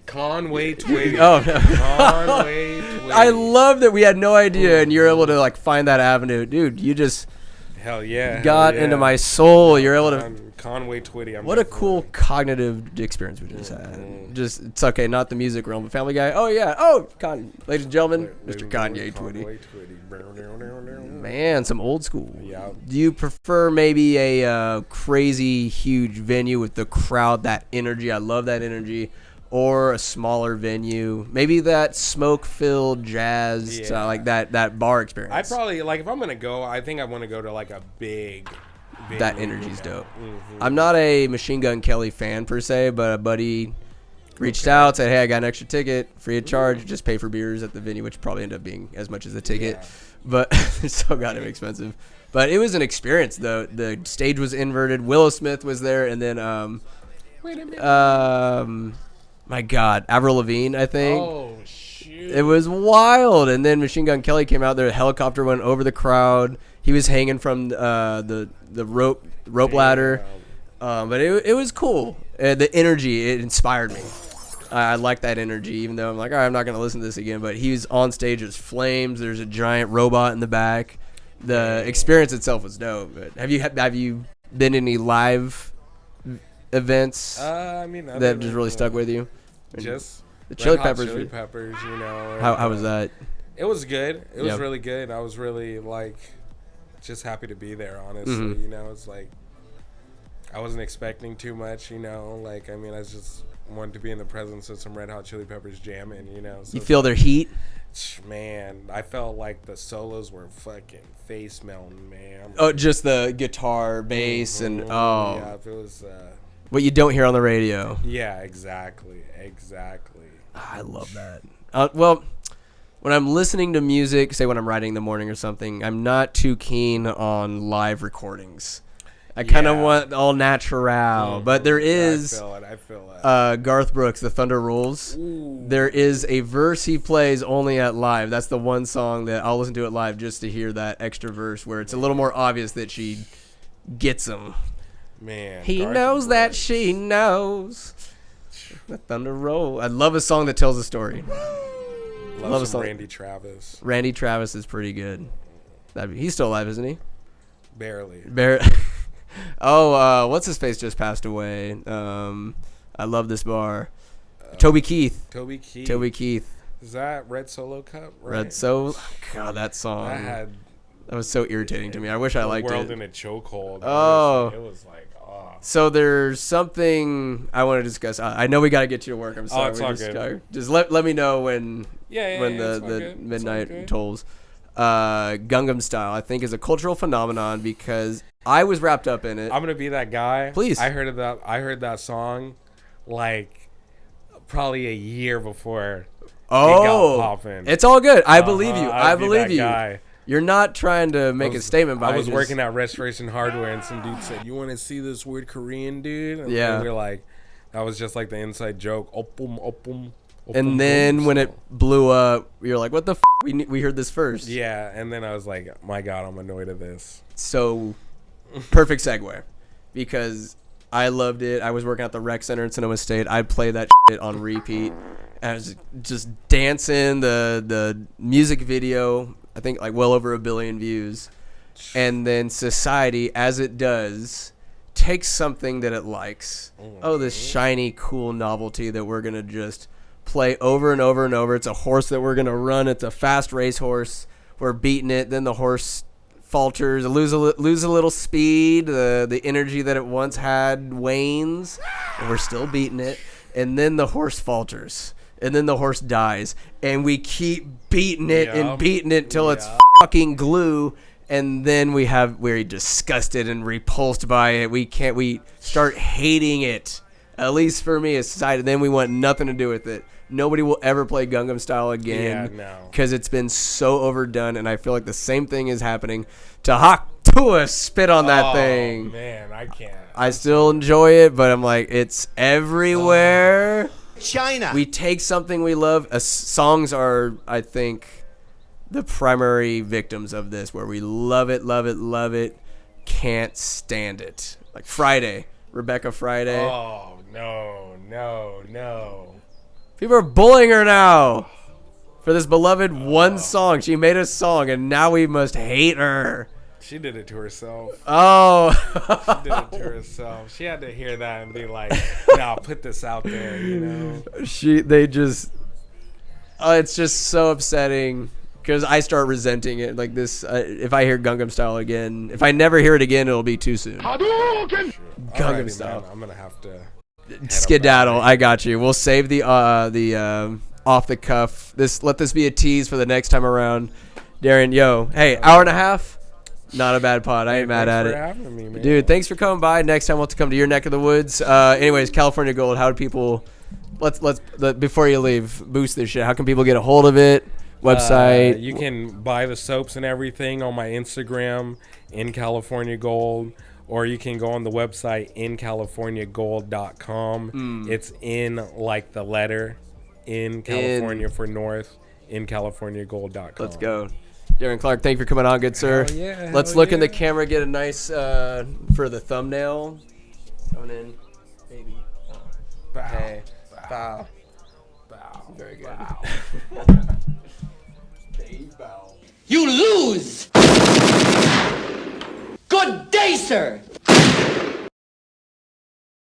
Conway Twitty. Oh, no. Conway Twitty. I love that we had no idea, and you're able to like find that avenue, dude. You just hell yeah got into my soul. You're able to. Conway Twitty. What a cool cognitive experience we just had. Just it's okay, not the music realm, but Family Guy. Oh yeah. Oh, ladies and gentlemen, Mr. Kanye Twitty. Man, some old school. Yeah. Do you prefer maybe a crazy huge venue with the crowd, that energy? I love that energy. Or a smaller venue, maybe that smoke-filled jazz, like that bar experience. I probably if I'm gonna go, I think I want to go to like a big. That energy's dope. Mm-hmm. I'm not a Machine Gun Kelly fan per se, but a buddy reached out, said, "Hey, I got an extra ticket, free of charge. Just pay for beers at the venue," which probably ended up being as much as the ticket, but it's still got him expensive. But it was an experience. The stage was inverted. Willow Smith was there, and then wait a minute. My God, Avril Lavigne, I think. Oh shoot! It was wild. And then Machine Gun Kelly came out there. A helicopter went over the crowd. He was hanging from the rope ladder. But it was cool. The energy, it inspired me. I like that energy, even though I'm like, all right, I'm not gonna listen to this again. But he's on stage. There's flames. There's a giant robot in the back. The experience itself was dope. But have you been to any live events that just really stuck with you? Just the Chili Peppers. Chili Peppers, How was that? It was good. It was really good. I was really just happy to be there. Honestly, it's like I wasn't expecting too much. I just wanted to be in the presence of some Red Hot Chili Peppers jamming. So you feel their heat. Man, I felt like the solos were fucking face melting, man. Oh, just the guitar, bass, and Yeah, if it was. what you don't hear on the radio. Yeah, exactly. I love that. Well, when I'm listening to music, say when I'm riding in the morning or something, I'm not too keen on live recordings. I kind of want all natural, but there is I feel it. Garth Brooks, The Thunder Rolls. Ooh. There is a verse he plays only at live. That's the one song that I'll listen to it live just to hear that extra verse where it's a little more obvious that she gets him. Man, he Garth knows Brooks. that she knows. The Thunder Roll. I love a song that tells a story. Love a song. Randy Travis. Randy Travis is pretty good. He's still alive, isn't he? Barely. What's his face just passed away. I love this bar. Toby Keith. Toby Keith. Is that Red Solo Cup? Right? God, that song. That was so irritating to me. I wish I liked it. World in a chokehold. Oh. It was like, oh. So there's something I want to discuss. I know we got to get you to work. I'm sorry. It's all good. Just let me know when the midnight tolls. Gangnam Style, I think, is a cultural phenomenon because I was wrapped up in it. I'm gonna be that guy. Please. I heard that song like probably a year before it got popping. It's all good. I believe you. I believe you. Guy. You're not trying to make a statement by it. I was working at Restoration Hardware and some dude said, "You want to see this weird Korean dude?" And we're like, that was just like the inside joke. Opum. And then when it blew up, you're like, what the f***? We heard this first. Yeah, and then I was like, my God, I'm annoyed at this. So, perfect segue. Because I loved it. I was working at the rec center in Sonoma State. I'd play that shit on repeat. And I was just dancing. The music video, I think like well over 1 billion views. And then society, as it does, takes something that it likes. This shiny, cool novelty that we're going to just play over and over and over. It's a horse that we're going to run. It's a fast race horse. We're beating it. Then the horse falters, lose a little speed. The energy that it once had wanes. And we're still beating it. And then the horse falters. And then the horse dies. And we keep beating it and beating it till it's fucking glue. And then we're disgusted and repulsed by it. We start hating it. At least for me as society. Then we want nothing to do with it. Nobody will ever play Gangnam Style again because it's been so overdone, and I feel like the same thing is happening to Haktua. Spit on that thing. Man, I can't. I still enjoy it, but I'm like, it's everywhere. China. We take something we love. Songs are, I think, the primary victims of this, where we love it, can't stand it. Like Friday, Rebecca Friday. Oh, no. People are bullying her now for this beloved one song. She made a song, and now we must hate her. She did it to herself. Oh. She did it to herself. She had to hear that and be like, "Nah, put this out there," you know. It's just so upsetting because I start resenting it. Like this, if I hear Gangnam Style again, if I never hear it again, it'll be too soon. Gangnam Style. Man, I'm gonna have to skedaddle. I got you. We'll save the off the cuff. Let this be a tease for the next time around. Darian, hey, hour and a half. Not a bad pod. I ain't mad at it. Thanks for having me, man. Dude, thanks for coming by. Next time we'll have to come to your neck of the woods. Anyways, California Gold. How do people? Let's before you leave, boost this shit. How can people get a hold of it? Website. You can buy the soaps and everything on my Instagram in California Gold. Or you can go on the website incaliforniagold.com. It's in like the letter in California for North, incaliforniagold.com. Let's go. Darren Clark, thank you for coming on, good sir. Let's look in the camera, get a nice for the thumbnail. Coming in, baby. Bow. Hey. Bow. Bow. Very good. Bow. Bow. You lose! Good day, sir!